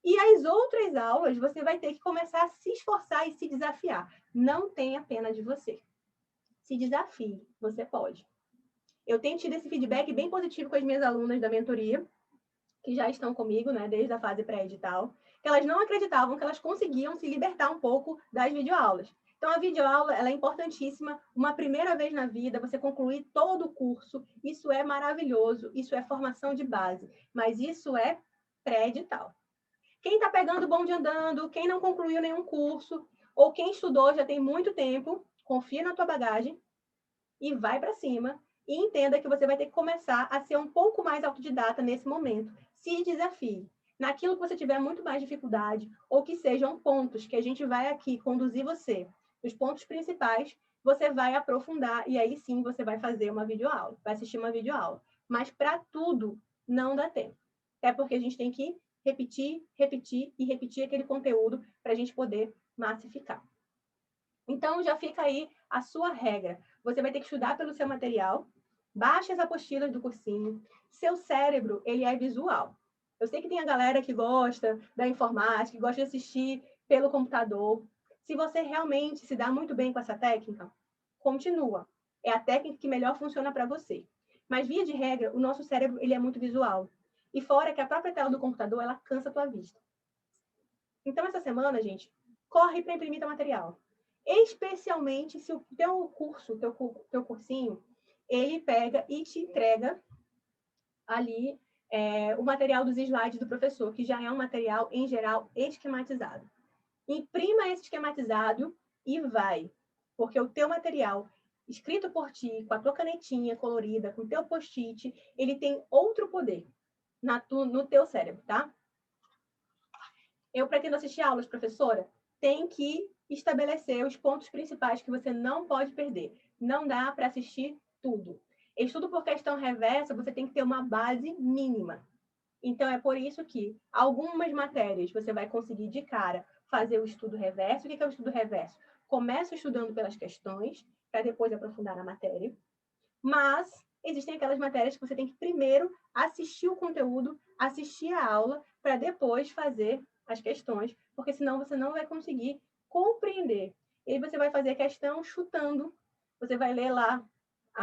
E as outras aulas, você vai ter que começar a se esforçar e se desafiar. Não tenha pena de você. Se desafie, você pode. Eu tenho tido esse feedback bem positivo com as minhas alunas da mentoria, que já estão comigo, né, desde a fase pré-edital, que elas não acreditavam que elas conseguiam se libertar um pouco das videoaulas. Então, a videoaula, ela é importantíssima. Uma primeira vez na vida, você concluir todo o curso, isso é maravilhoso, isso é formação de base, mas isso é pré-edital. Quem está pegando o bonde andando, quem não concluiu nenhum curso, ou quem estudou já tem muito tempo, confia na tua bagagem e vai para cima e entenda que você vai ter que começar a ser um pouco mais autodidata nesse momento. Se desafie. Naquilo que você tiver muito mais dificuldade, ou que sejam pontos que a gente vai aqui conduzir você, os pontos principais, você vai aprofundar e aí sim você vai fazer uma videoaula, vai assistir uma videoaula. Mas para tudo não dá tempo. É porque a gente tem que repetir, repetir e repetir aquele conteúdo para a gente poder massificar. Então, já fica aí a sua regra. Você vai ter que estudar pelo seu material, baixe as apostilas do cursinho. Seu cérebro, ele é visual. Eu sei que tem a galera que gosta da informática, que gosta de assistir pelo computador. Se você realmente se dá muito bem com essa técnica, continua. É a técnica que melhor funciona para você. Mas, via de regra, o nosso cérebro, ele é muito visual. E fora que a própria tela do computador, ela cansa a tua vista. Então, essa semana, gente, corre para imprimir teu material. Especialmente se o teu curso, teu cursinho, ele pega e te entrega ali o material dos slides do professor, que já é um material, em geral, esquematizado. Imprima esse esquematizado e vai, porque o teu material escrito por ti, com a tua canetinha colorida, com o teu post-it, ele tem outro poder no teu cérebro, tá? Eu pretendo assistir aulas, professora, tem que estabelecer os pontos principais que você não pode perder. Não dá para assistir tudo. Estudo por questão reversa, você tem que ter uma base mínima. Então, é por isso que algumas matérias você vai conseguir de cara fazer o estudo reverso. O que é o estudo reverso? Começa estudando pelas questões, para depois aprofundar na matéria. Mas existem aquelas matérias que você tem que primeiro assistir o conteúdo, assistir a aula, para depois fazer as questões, porque senão você não vai conseguir compreender. E aí você vai fazer a questão chutando, você vai ler lá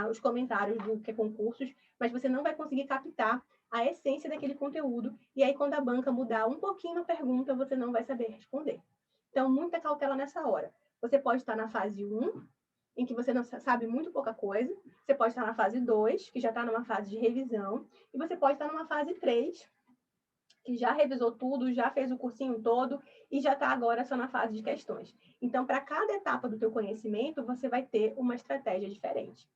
os comentários do que é concursos, mas você não vai conseguir captar a essência daquele conteúdo, e aí quando a banca mudar um pouquinho a pergunta, você não vai saber responder. Então, muita cautela nessa hora. Você pode estar na fase 1, em que você não sabe muito pouca coisa, você pode estar na fase 2, que já está numa fase de revisão, e você pode estar numa fase 3, que já revisou tudo, já fez o cursinho todo, e já está agora só na fase de questões. Então, para cada etapa do teu conhecimento, você vai ter uma estratégia diferente.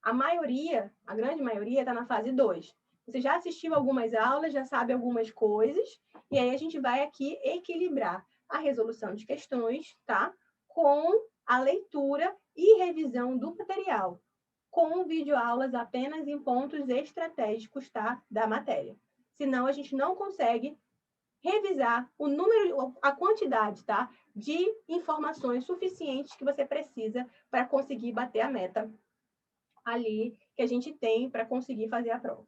A maioria, a grande maioria, está na fase 2. Você já assistiu algumas aulas, já sabe algumas coisas, e aí a gente vai aqui equilibrar a resolução de questões, tá? Com a leitura e revisão do material, com videoaulas apenas em pontos estratégicos, tá? Da matéria. Senão, a gente não consegue revisar o número, a quantidade, tá? De informações suficientes que você precisa para conseguir bater a meta ali que a gente tem para conseguir fazer a prova.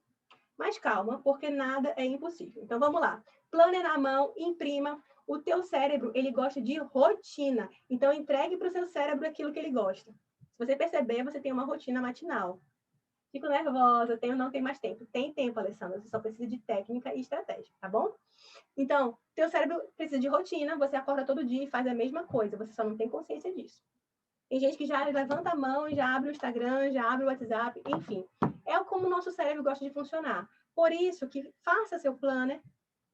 Mas calma, porque nada é impossível. Então, vamos lá. Planner na mão, imprima. O teu cérebro, ele gosta de rotina. Então, entregue para o seu cérebro aquilo que ele gosta. Se você perceber, você tem uma rotina matinal. Fico nervosa, não tem mais tempo. Tem tempo, Alessandra. Você só precisa de técnica e estratégia, tá bom? Então, teu cérebro precisa de rotina. Você acorda todo dia e faz a mesma coisa. Você só não tem consciência disso. Tem gente que já levanta a mão e já abre o Instagram, já abre o WhatsApp, enfim. É como o nosso cérebro gosta de funcionar. Por isso que faça seu planner,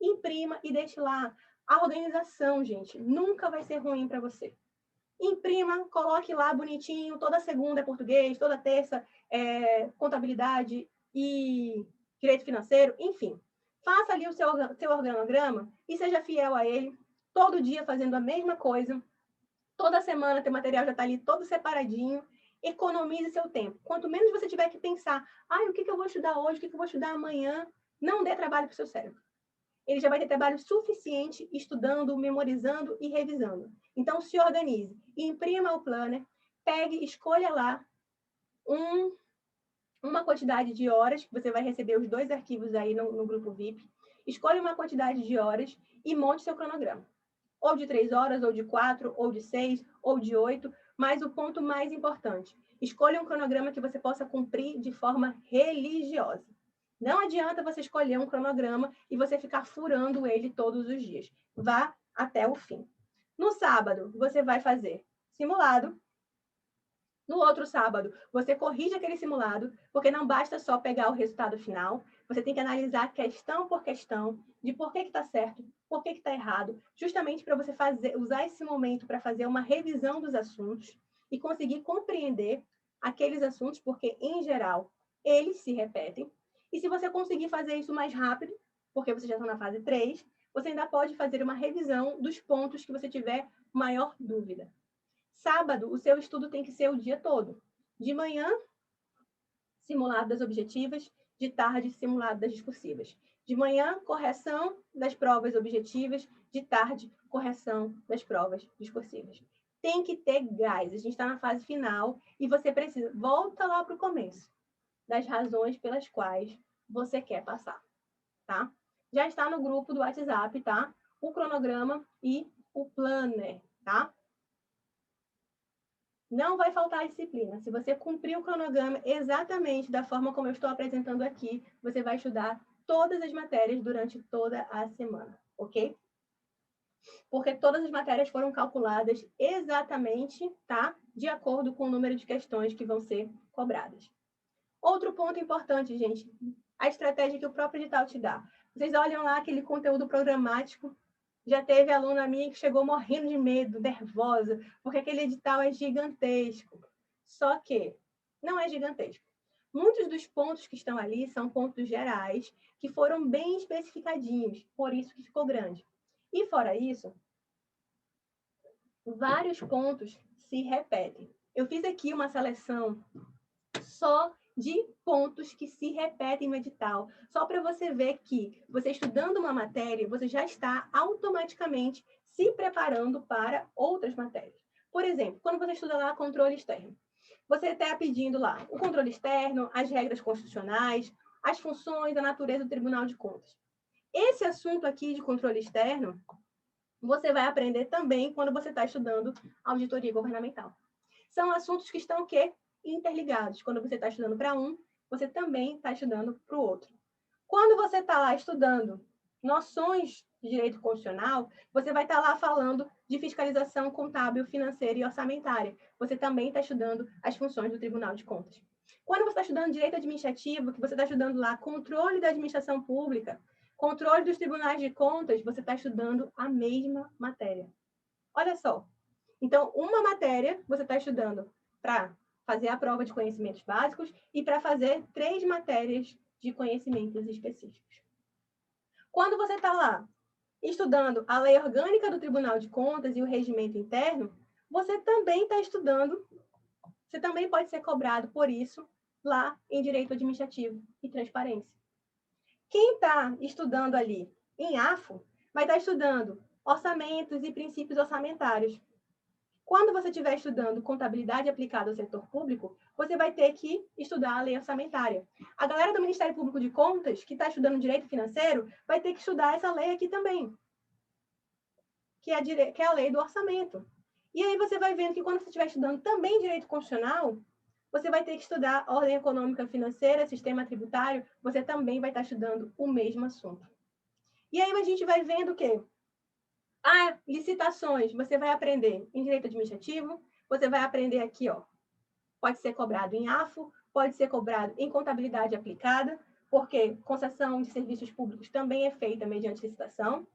imprima e deixe lá. A organização, gente, nunca vai ser ruim para você. Imprima, coloque lá bonitinho, toda segunda é português, toda terça é contabilidade e direito financeiro, enfim. Faça ali o seu organograma e seja fiel a ele, todo dia fazendo a mesma coisa. Toda semana teu material já está ali todo separadinho. Economize seu tempo. Quanto menos você tiver que pensar, o que eu vou estudar hoje, o que eu vou estudar amanhã, não dê trabalho para o seu cérebro. Ele já vai ter trabalho suficiente estudando, memorizando e revisando. Então, se organize. Imprima o planner, pegue, escolha lá uma quantidade de horas, que você vai receber os 2 arquivos aí no grupo VIP. Escolha uma quantidade de horas e monte seu cronograma. Ou de 3 horas, ou de 4, ou de 6, ou de 8, mas o ponto mais importante, escolha um cronograma que você possa cumprir de forma religiosa. Não adianta você escolher um cronograma e você ficar furando ele todos os dias. Vá até o fim. No sábado, você vai fazer simulado. No outro sábado, você corrige aquele simulado, porque não basta só pegar o resultado final, você tem que analisar questão por questão, de por que está certo, por que está errado, justamente para você usar esse momento para fazer uma revisão dos assuntos e conseguir compreender aqueles assuntos, porque, em geral, eles se repetem. E se você conseguir fazer isso mais rápido, porque você já está na fase 3, você ainda pode fazer uma revisão dos pontos que você tiver maior dúvida. Sábado, o seu estudo tem que ser o dia todo. De manhã, simulado das objetivas. De tarde, simulado das discursivas. De manhã, correção das provas objetivas. De tarde, correção das provas discursivas. Tem que ter gás. A gente está na fase final e você precisa... Volta lá para o começo. Das razões pelas quais você quer passar. Tá? Já está no grupo do WhatsApp, tá? O cronograma e o planner, tá? Não vai faltar disciplina. Se você cumprir o cronograma exatamente da forma como eu estou apresentando aqui, você vai estudar todas as matérias durante toda a semana, ok? Porque todas as matérias foram calculadas exatamente, tá? De acordo com o número de questões que vão ser cobradas. Outro ponto importante, gente, a estratégia que o próprio edital te dá. Vocês olham lá aquele conteúdo programático. Já teve aluna minha que chegou morrendo de medo, nervosa, porque aquele edital é gigantesco. Só que não é gigantesco. Muitos dos pontos que estão ali são pontos gerais, que foram bem especificadinhos, por isso que ficou grande. E fora isso, vários pontos se repetem. Eu fiz aqui uma seleção só de pontos que se repetem no edital, só para você ver que você estudando uma matéria, você já está automaticamente se preparando para outras matérias. Por exemplo, quando você estuda lá controle externo, você está pedindo lá o controle externo, as regras constitucionais, as funções, a natureza do Tribunal de Contas. Esse assunto aqui de controle externo, você vai aprender também quando você está estudando auditoria governamental. São assuntos que estão o quê? Interligados. Quando você está estudando para um, você também está estudando para o outro. Quando você está lá estudando noções de direito constitucional, você vai estar lá falando de fiscalização contábil, financeira e orçamentária. Você também está estudando as funções do Tribunal de Contas. Quando você está estudando direito administrativo, que você está estudando lá controle da administração pública, controle dos tribunais de contas, você está estudando a mesma matéria. Olha só. Então, uma matéria você está estudando para fazer a prova de conhecimentos básicos e para fazer 3 matérias de conhecimentos específicos. Quando você está lá estudando a lei orgânica do Tribunal de Contas e o regimento interno, você também está estudando, você também pode ser cobrado por isso lá em direito administrativo e transparência. Quem está estudando ali em AFO vai estar estudando orçamentos e princípios orçamentários. Quando você estiver estudando contabilidade aplicada ao setor público, você vai ter que estudar a lei orçamentária. A galera do Ministério Público de Contas, que está estudando direito financeiro, vai ter que estudar essa lei aqui também, que é a lei do orçamento. E aí você vai vendo que quando você estiver estudando também direito constitucional, você vai ter que estudar ordem econômica financeira, sistema tributário, você também vai estar estudando o mesmo assunto. E aí a gente vai vendo o quê? Licitações, você vai aprender em direito administrativo, você vai aprender aqui, ó, pode ser cobrado em AFO, pode ser cobrado em contabilidade aplicada, porque concessão de serviços públicos também é feita mediante licitação.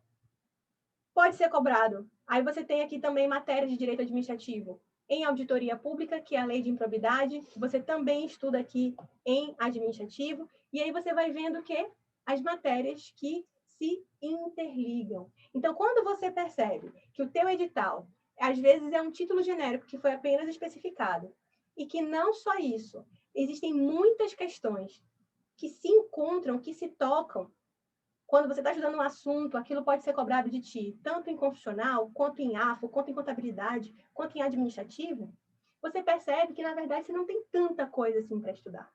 Pode ser cobrado. Aí você tem aqui também matéria de direito administrativo em auditoria pública, que é a lei de improbidade, que você também estuda aqui em administrativo, e aí você vai vendo que as matérias que se interligam. Então, quando você percebe que o teu edital, às vezes, é um título genérico que foi apenas especificado, e que não só isso, existem muitas questões que se encontram, que se tocam, quando você está estudando um assunto, aquilo pode ser cobrado de ti, tanto em constitucional, quanto em AFO, quanto em contabilidade, quanto em administrativo, você percebe que, na verdade, você não tem tanta coisa assim para estudar.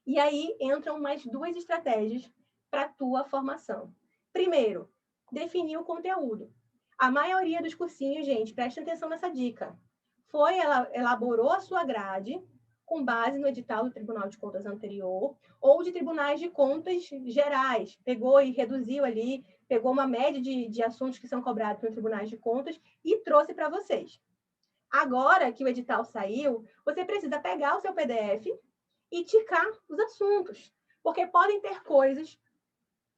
E aí entram mais 2 estratégias para a tua formação. Primeiro, definir o conteúdo. A maioria dos cursinhos, gente, presta atenção nessa dica. Elaborou a sua grade com base no edital do Tribunal de Contas anterior ou de tribunais de contas gerais. Pegou e reduziu ali, pegou uma média de assuntos que são cobrados pelos tribunais de contas e trouxe para vocês. Agora que o edital saiu, você precisa pegar o seu PDF e ticar os assuntos, porque podem ter coisas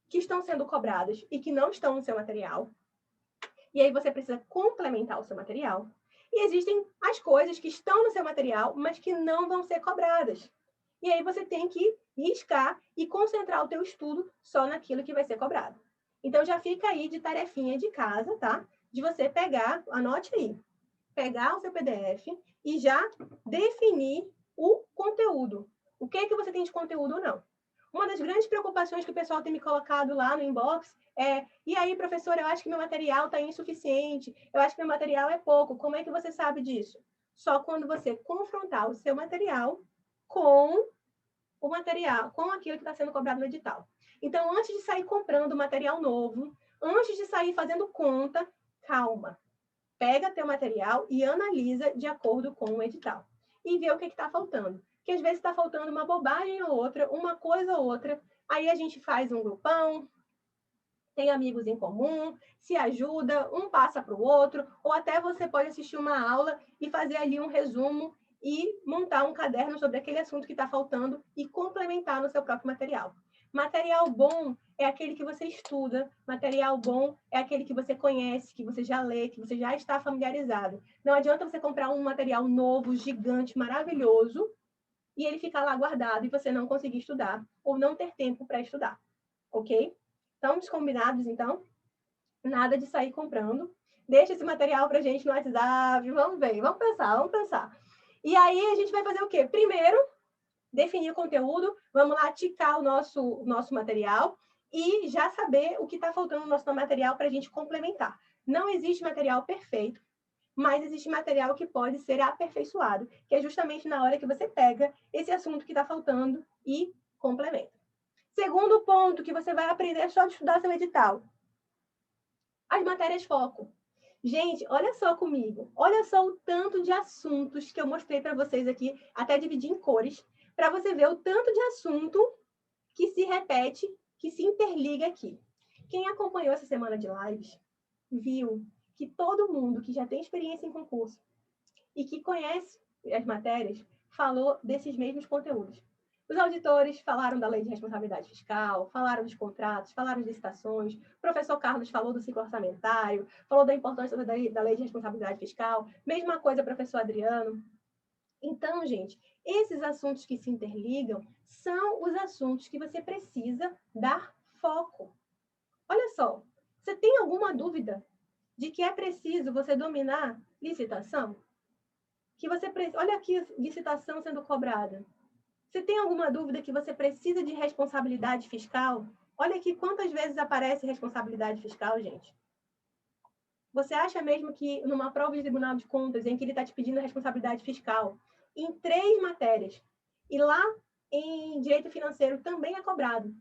que estão sendo cobradas e que não estão no seu material. E aí você precisa complementar o seu material. E existem as coisas que estão no seu material, mas que não vão ser cobradas. E aí você tem que riscar e concentrar o teu estudo só naquilo que vai ser cobrado. Então já fica aí de tarefinha de casa, tá? De você pegar, anote aí, pegar o seu PDF e já definir o conteúdo. O que é que você tem de conteúdo ou não. Uma das grandes preocupações que o pessoal tem me colocado lá no inbox é: e aí, professor, eu acho que meu material está insuficiente, eu acho que meu material é pouco. Como é que você sabe disso? Só quando você confrontar o seu material com o material, com aquilo que está sendo cobrado no edital. Então, antes de sair comprando material novo, antes de sair fazendo conta, calma. Pega teu material e analisa de acordo com o edital. E vê o que está faltando. Porque às vezes está faltando uma bobagem ou outra, uma coisa ou outra. Aí a gente faz um grupão, tem amigos em comum, se ajuda, um passa para o outro, ou até você pode assistir uma aula e fazer ali um resumo e montar um caderno sobre aquele assunto que está faltando e complementar no seu próprio material. Material bom é aquele que você estuda. Material bom é aquele que você conhece, que você já lê, que você já está familiarizado. Não adianta você comprar um material novo, gigante, maravilhoso, e ele ficar lá guardado e você não conseguir estudar, ou não ter tempo para estudar, ok? Estamos combinados, então? Nada de sair comprando. Deixa esse material para a gente no WhatsApp, vamos ver, vamos pensar, vamos pensar. E aí a gente vai fazer o quê? Primeiro, definir o conteúdo, vamos lá ticar o nosso material e já saber o que está faltando no nosso material para a gente complementar. Não existe material perfeito, mas existe material que pode ser aperfeiçoado, que é justamente na hora que você pega esse assunto que está faltando e complementa. Segundo ponto que você vai aprender só de estudar seu edital. As matérias foco. Gente, olha só comigo. Olha só o tanto de assuntos que eu mostrei para vocês aqui, até dividir em cores, para você ver o tanto de assunto que se repete, que se interliga aqui. Quem acompanhou essa semana de lives, viu que todo mundo que já tem experiência em concurso e que conhece as matérias, falou desses mesmos conteúdos. Os auditores falaram da lei de responsabilidade fiscal, falaram dos contratos, falaram de licitações, o professor Carlos falou do ciclo orçamentário, falou da importância da lei de responsabilidade fiscal, mesma coisa professor Adriano. Então, gente, esses assuntos que se interligam são os assuntos que você precisa dar foco. Olha só, você tem alguma dúvida de que é preciso você dominar licitação? Que você olha aqui licitação sendo cobrada. Você tem alguma dúvida que você precisa de responsabilidade fiscal? Olha aqui quantas vezes aparece responsabilidade fiscal, gente. Você acha mesmo que numa prova de Tribunal de Contas, em que ele está te pedindo responsabilidade fiscal, em 3 matérias, e lá em Direito Financeiro também é cobrado.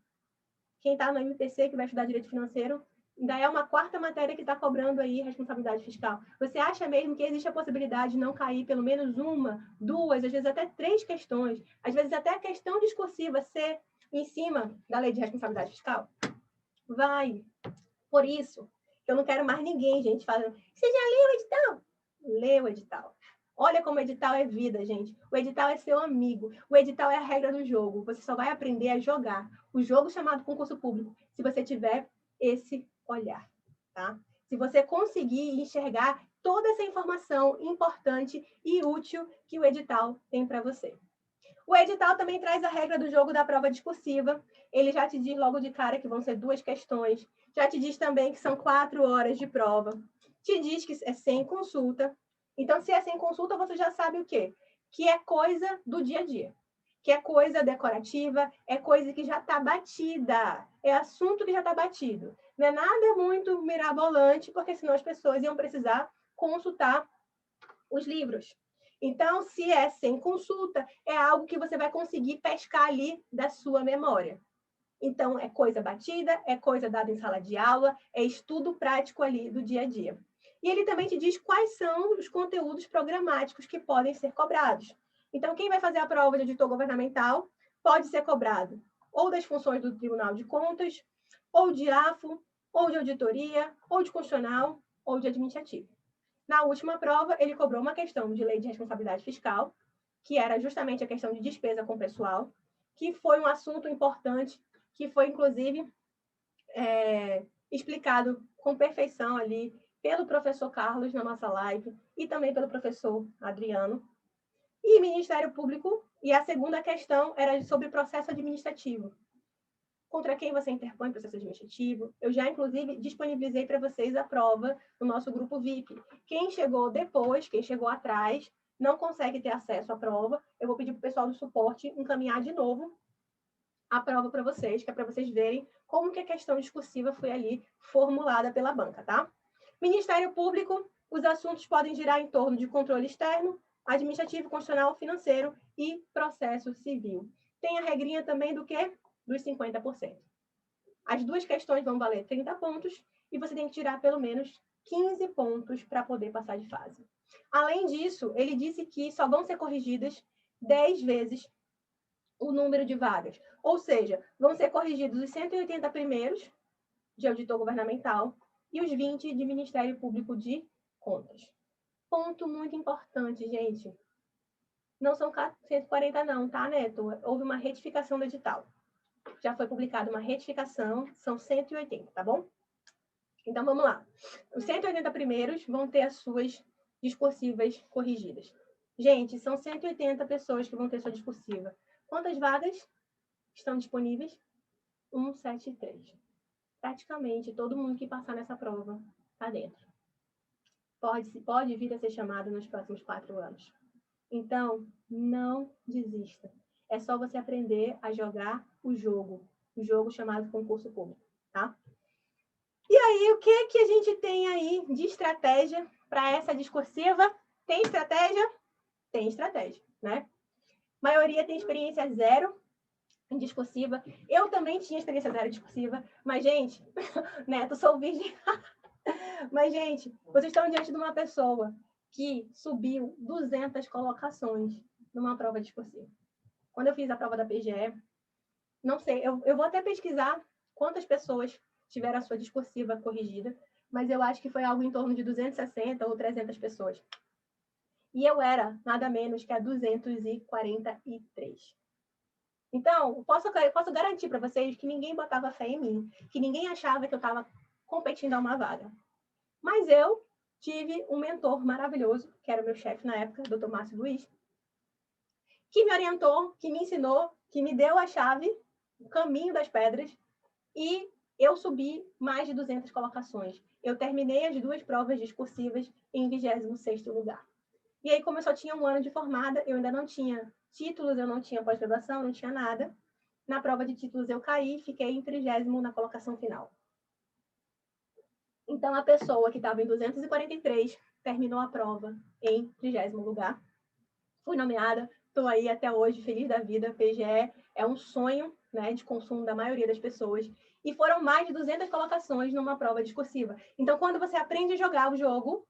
Quem está no MPC, que vai estudar Direito Financeiro, ainda é uma 4ª matéria que está cobrando aí responsabilidade fiscal. Você acha mesmo que existe a possibilidade de não cair pelo menos 1, 2, às vezes até 3 questões, às vezes até a questão discursiva ser em cima da lei de responsabilidade fiscal? Vai. Por isso, eu não quero mais ninguém, gente, falando, você já leu o edital? Lê o edital. Olha como o edital é vida, gente. O edital é seu amigo. O edital é a regra do jogo. Você só vai aprender a jogar o jogo chamado concurso público se você tiver esse olhar, tá? Se você conseguir enxergar toda essa informação importante e útil que o edital tem para você. O edital também traz a regra do jogo da prova discursiva. Ele já te diz logo de cara que vão ser 2 questões. Já te diz também que são 4 horas de prova. Te diz que é sem consulta. Então, se é sem consulta, você já sabe o quê? Que é coisa do dia a dia. Que é coisa decorativa, é coisa que já está batida. É assunto que já está batido. Não é nada muito mirabolante, porque senão as pessoas iam precisar consultar os livros. Então, se é sem consulta, é algo que você vai conseguir pescar ali da sua memória. Então, é coisa batida, é coisa dada em sala de aula, é estudo prático ali do dia a dia. E ele também te diz quais são os conteúdos programáticos que podem ser cobrados. Então, quem vai fazer a prova de auditor governamental pode ser cobrado ou das funções do Tribunal de Contas, ou de AFO, ou de auditoria, ou de constitucional, ou de administrativo. Na última prova, ele cobrou uma questão de lei de responsabilidade fiscal, que era justamente a questão de despesa com pessoal, que foi um assunto importante, que foi, inclusive, explicado com perfeição ali pelo professor Carlos na nossa live e também pelo professor Adriano. E Ministério Público, e a segunda questão era sobre processo administrativo. Contra quem você interpõe processo administrativo. Eu já, inclusive, disponibilizei para vocês a prova no nosso grupo VIP. Quem chegou depois, quem chegou atrás, não consegue ter acesso à prova. Eu vou pedir para o pessoal do suporte encaminhar de novo a prova para vocês, que é para vocês verem como que a questão discursiva foi ali formulada pela banca, tá? Ministério Público, os assuntos podem girar em torno de controle externo, administrativo, constitucional, financeiro e processo civil. Tem a regrinha também do quê? Dos 50%. As 2 questões vão valer 30 pontos e você tem que tirar pelo menos 15 pontos para poder passar de fase. Além disso, ele disse que só vão ser corrigidas 10 vezes o número de vagas. Ou seja, vão ser corrigidos os 180 primeiros de auditor governamental e os 20 de Ministério Público de Contas. Ponto muito importante, gente. Não são 140 não, tá, Neto? Houve uma retificação do edital. já foi publicada uma retificação, são 180, tá bom? Então, vamos lá. Os 180 primeiros vão ter as suas discursivas corrigidas. Gente, são 180 pessoas que vão ter sua discursiva. Quantas vagas estão disponíveis? 173. Praticamente todo mundo que passar nessa prova está dentro. Pode vir a ser chamado nos próximos 4 anos. Então, não desista. É só você aprender a jogar o jogo chamado concurso público, tá? E aí, o que a gente tem aí de estratégia para essa discursiva? Tem estratégia? Tem estratégia, né? A maioria tem experiência zero em discursiva. Eu também tinha experiência zero em discursiva, mas, gente, Neto, sou virgem. Mas, gente, vocês estão diante de uma pessoa que subiu 200 colocações numa prova discursiva. Quando eu fiz a prova da PGE, não sei, eu vou até pesquisar quantas pessoas tiveram a sua discursiva corrigida, mas eu acho que foi algo em torno de 260 ou 300 pessoas. E eu era nada menos que a 243. Então, posso garantir para vocês que ninguém botava fé em mim, que ninguém achava que eu estava competindo a uma vaga. Mas eu tive um mentor maravilhoso, que era o meu chefe na época, Dr. Márcio Luiz, que me orientou, que me ensinou, que me deu a chave, o caminho das pedras, e eu subi mais de 200 colocações. Eu terminei as 2 provas discursivas em 26º lugar. E aí, como eu só tinha 1 ano de formada, eu ainda não tinha títulos, eu não tinha pós-graduação, não tinha nada. Na prova de títulos eu caí, fiquei em 30º na colocação final. Então, a pessoa que estava em 243 terminou a prova em 30º lugar. Fui nomeada, estou aí até hoje, feliz da vida. PGE é um sonho, né, de consumo da maioria das pessoas. E foram mais de 200 colocações numa prova discursiva. Então, quando você aprende a jogar o jogo,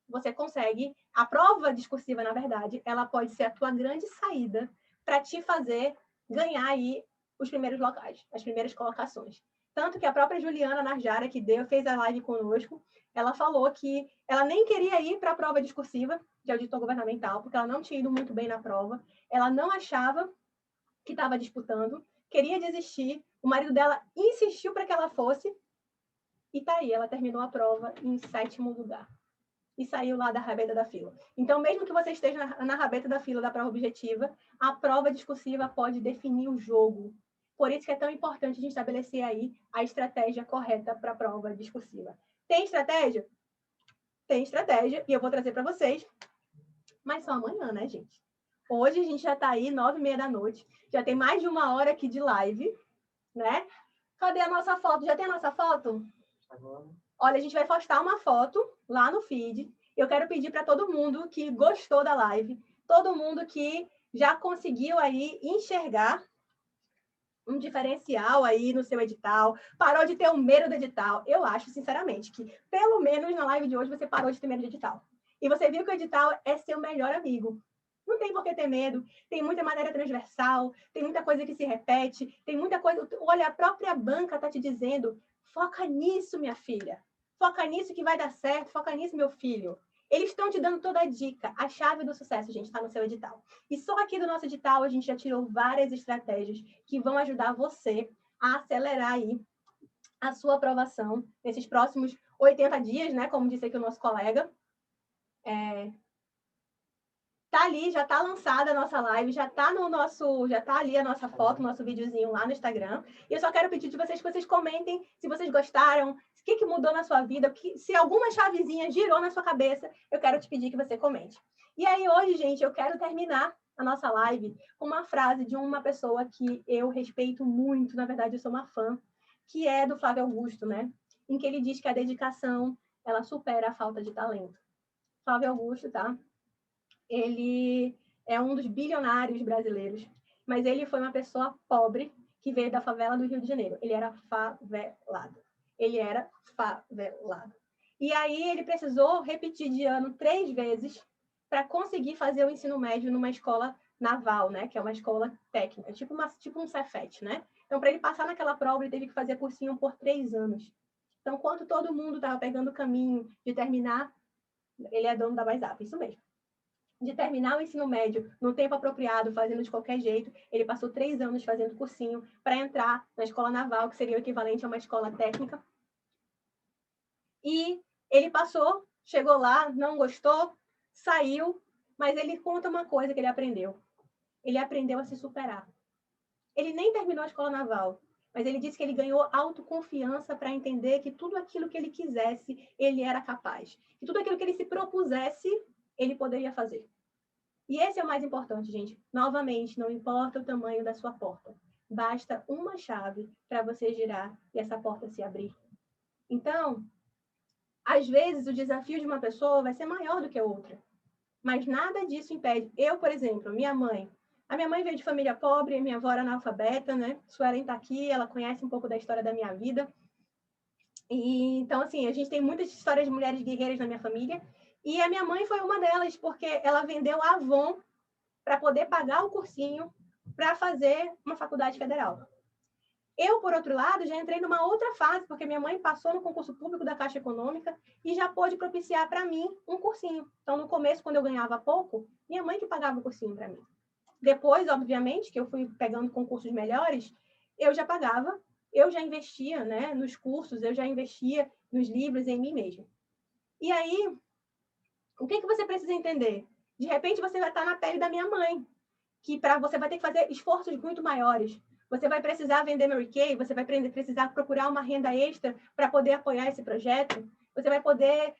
você consegue... A prova discursiva, na verdade, ela pode ser a tua grande saída para te fazer ganhar aí os primeiros locais, as primeiras colocações. Tanto que a própria Juliana Narjara, que fez a live conosco, ela falou que ela nem queria ir para a prova discursiva de auditor governamental, porque ela não tinha ido muito bem na prova, ela não achava que estava disputando, queria desistir, o marido dela insistiu para que ela fosse, e tá aí, ela terminou a prova em 7º lugar. E saiu lá da rabeta da fila. Então, mesmo que você esteja na rabeta da fila da prova objetiva, a prova discursiva pode definir o jogo. Por isso que é tão importante a gente estabelecer aí a estratégia correta para a prova discursiva. Tem estratégia? Tem estratégia, e eu vou trazer para vocês, mas só amanhã, né, gente? Hoje a gente já está aí, 9h30 da noite, já tem mais de 1 hora aqui de live, né? Cadê a nossa foto? Já tem a nossa foto? Olha, a gente vai postar uma foto lá no feed. Eu quero pedir para todo mundo que gostou da live, todo mundo que já conseguiu aí enxergar um diferencial aí no seu edital, parou de ter o medo do edital. Eu acho, sinceramente, que pelo menos na live de hoje você parou de ter medo de edital. E você viu que o edital é seu melhor amigo. Não tem por que ter medo, tem muita matéria transversal, tem muita coisa que se repete, tem muita coisa... Olha, a própria banca está te dizendo, foca nisso, minha filha. Foca nisso que vai dar certo, foca nisso, meu filho. Eles estão te dando toda a dica. A chave do sucesso, gente, está no seu edital. E só aqui do nosso edital a gente já tirou várias estratégias que vão ajudar você a acelerar aí a sua aprovação nesses próximos 80 dias, né? Como disse aqui o nosso colega. Tá ali, já tá lançada a nossa live, já tá ali a nossa foto, nosso videozinho lá no Instagram. E eu só quero pedir de vocês que vocês comentem se vocês gostaram, o que mudou na sua vida, se alguma chavezinha girou na sua cabeça, eu quero te pedir que você comente. E aí hoje, gente, eu quero terminar a nossa live com uma frase de uma pessoa que eu respeito muito, na verdade eu sou uma fã, que é do Flávio Augusto, né? Em que ele diz que a dedicação, ela supera a falta de talento. Flávio Augusto, tá? Ele é um dos bilionários brasileiros, mas ele foi uma pessoa pobre que veio da favela do Rio de Janeiro. Ele era favelado. E aí ele precisou repetir de ano 3 vezes para conseguir fazer o ensino médio numa escola naval, né? Que é uma escola técnica, tipo um Cefet, né? Então, para ele passar naquela prova, ele teve que fazer cursinho por 3 anos. Então, enquanto todo mundo estava pegando o caminho de terminar, ele é dono da WhatsApp, isso mesmo. de terminar o ensino médio no tempo apropriado, fazendo de qualquer jeito. Ele passou 3 anos fazendo cursinho para entrar na escola naval, que seria o equivalente a uma escola técnica. E ele passou, chegou lá, não gostou, saiu, mas ele conta uma coisa que ele aprendeu. Ele aprendeu a se superar. Ele nem terminou a escola naval, mas ele disse que ele ganhou autoconfiança para entender que tudo aquilo que ele quisesse, ele era capaz. Que tudo aquilo que ele se propusesse, ele poderia fazer. E esse é o mais importante, gente. Novamente, não importa o tamanho da sua porta. Basta uma chave para você girar e essa porta se abrir. Então, às vezes, o desafio de uma pessoa vai ser maior do que a outra. Mas nada disso impede. Eu, por exemplo, a minha mãe veio de família pobre, minha avó era analfabeta, né? Suelen está aqui, ela conhece um pouco da história da minha vida. E, então, assim, a gente tem muitas histórias de mulheres guerreiras na minha família. E a minha mãe foi uma delas, porque ela vendeu a Avon para poder pagar o cursinho para fazer uma faculdade federal. Eu, por outro lado, já entrei numa outra fase, porque minha mãe passou no concurso público da Caixa Econômica e já pôde propiciar para mim um cursinho. Então, no começo, quando eu ganhava pouco, minha mãe que pagava o cursinho para mim. Depois, obviamente, que eu fui pegando concursos melhores, eu já pagava, eu já investia, né, nos cursos, eu já investia nos livros, em mim mesma. E aí, o que você precisa entender? De repente, você vai estar na pele da minha mãe, que você vai ter que fazer esforços muito maiores. Você vai precisar vender Mary Kay, você vai precisar procurar uma renda extra para poder apoiar esse projeto. Você vai poder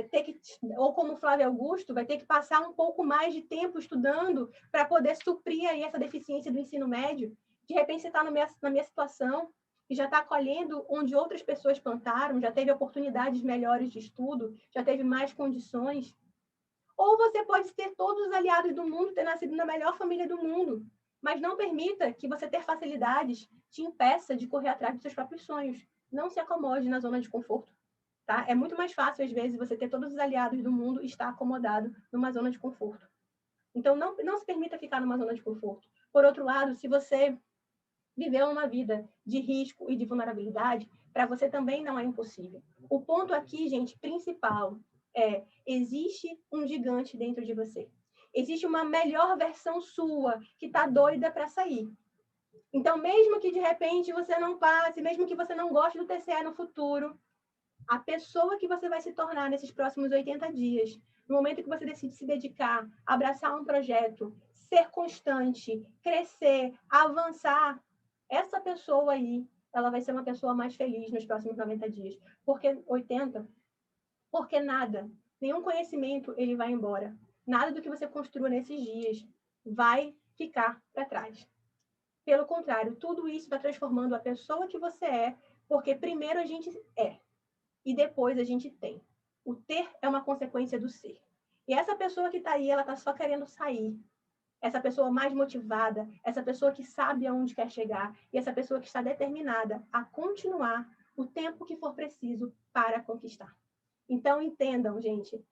ter que, ou como Flávio Augusto, vai ter que passar um pouco mais de tempo estudando para poder suprir aí essa deficiência do ensino médio. De repente, você está na minha situação e já está colhendo onde outras pessoas plantaram, já teve oportunidades melhores de estudo, já teve mais condições. Ou você pode ter todos os aliados do mundo, ter nascido na melhor família do mundo, mas não permita que você ter facilidades te impeça de correr atrás dos seus próprios sonhos. Não se acomode na zona de conforto. Tá? É muito mais fácil, às vezes, você ter todos os aliados do mundo e estar acomodado numa zona de conforto. Então, não se permita ficar numa zona de conforto. Por outro lado, se você viveu uma vida de risco e de vulnerabilidade, para você também não é impossível. O ponto aqui, gente, principal existe um gigante dentro de você. Existe uma melhor versão sua que está doida para sair. Então, mesmo que de repente você não passe, mesmo que você não goste do TCE no futuro, a pessoa que você vai se tornar nesses próximos 80 dias, no momento que você decide se dedicar, abraçar um projeto, ser constante, crescer, avançar, essa pessoa aí, ela vai ser uma pessoa mais feliz nos próximos 90 dias. Porque 80? Porque nada, nenhum conhecimento, ele vai embora. Nada do que você construa nesses dias vai ficar para trás. Pelo contrário, tudo isso está transformando a pessoa que você é, porque primeiro a gente é, e depois a gente tem. O ter é uma consequência do ser. E essa pessoa que está aí, ela está só querendo sair. Essa pessoa mais motivada, essa pessoa que sabe aonde quer chegar, e essa pessoa que está determinada a continuar o tempo que for preciso para conquistar. Então, entendam, gente.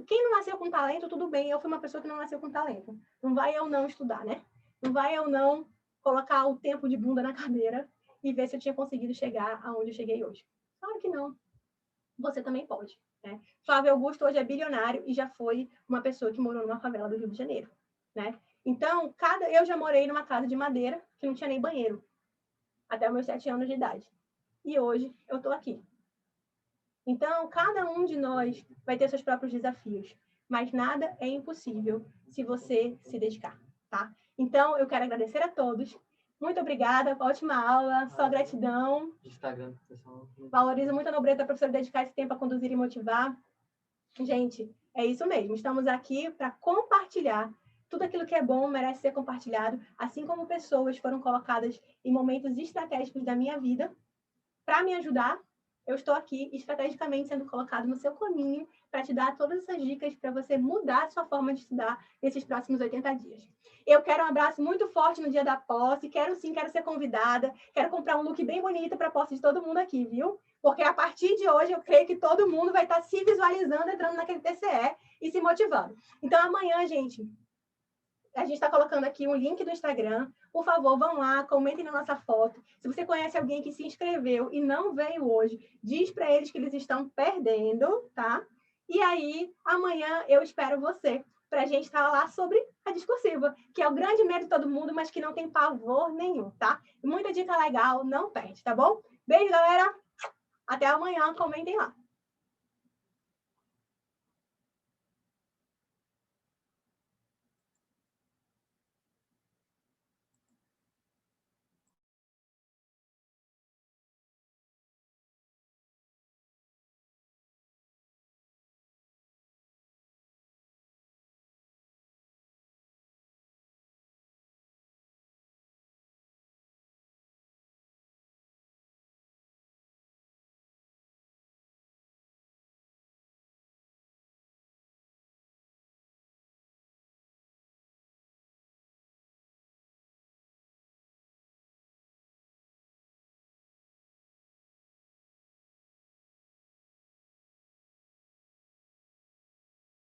Quem não nasceu com talento, tudo bem. Eu fui uma pessoa que não nasceu com talento. Não vai eu não estudar, né? Não vai eu não colocar o tempo de bunda na cadeira e ver se eu tinha conseguido chegar aonde eu cheguei hoje. Claro que não. Você também pode. Né? Flávio Augusto hoje é bilionário e já foi uma pessoa que morou numa favela do Rio de Janeiro. Né? Então, eu já morei numa casa de madeira que não tinha nem banheiro, até os meus 7 anos de idade. E hoje eu estou aqui. Então, cada um de nós vai ter seus próprios desafios, mas nada é impossível se você se dedicar, tá? Então, eu quero agradecer a todos. Muito obrigada, ótima aula, só gratidão. Instagram, pessoal. Valorizo muito a nobreza da professora dedicar esse tempo a conduzir e motivar. Gente, é isso mesmo. Estamos aqui para compartilhar. Tudo aquilo que é bom merece ser compartilhado, assim como pessoas foram colocadas em momentos estratégicos da minha vida para me ajudar. Eu estou aqui estrategicamente sendo colocado no seu caminho para te dar todas essas dicas para você mudar a sua forma de estudar nesses próximos 80 dias. Eu quero um abraço muito forte no dia da posse, quero ser convidada, quero comprar um look bem bonito para a posse de todo mundo aqui, viu? Porque a partir de hoje eu creio que todo mundo vai estar se visualizando, entrando naquele TCE e se motivando. Então amanhã, gente, a gente está colocando aqui um link do Instagram. Por favor, vão lá, comentem na nossa foto. Se você conhece alguém que se inscreveu e não veio hoje, diz para eles que eles estão perdendo, tá? E aí, amanhã eu espero você para a gente estar lá sobre a discursiva, que é o grande medo de todo mundo, mas que não tem pavor nenhum, tá? Muita dica legal, não perde, tá bom? Beijo, galera! Até amanhã, comentem lá.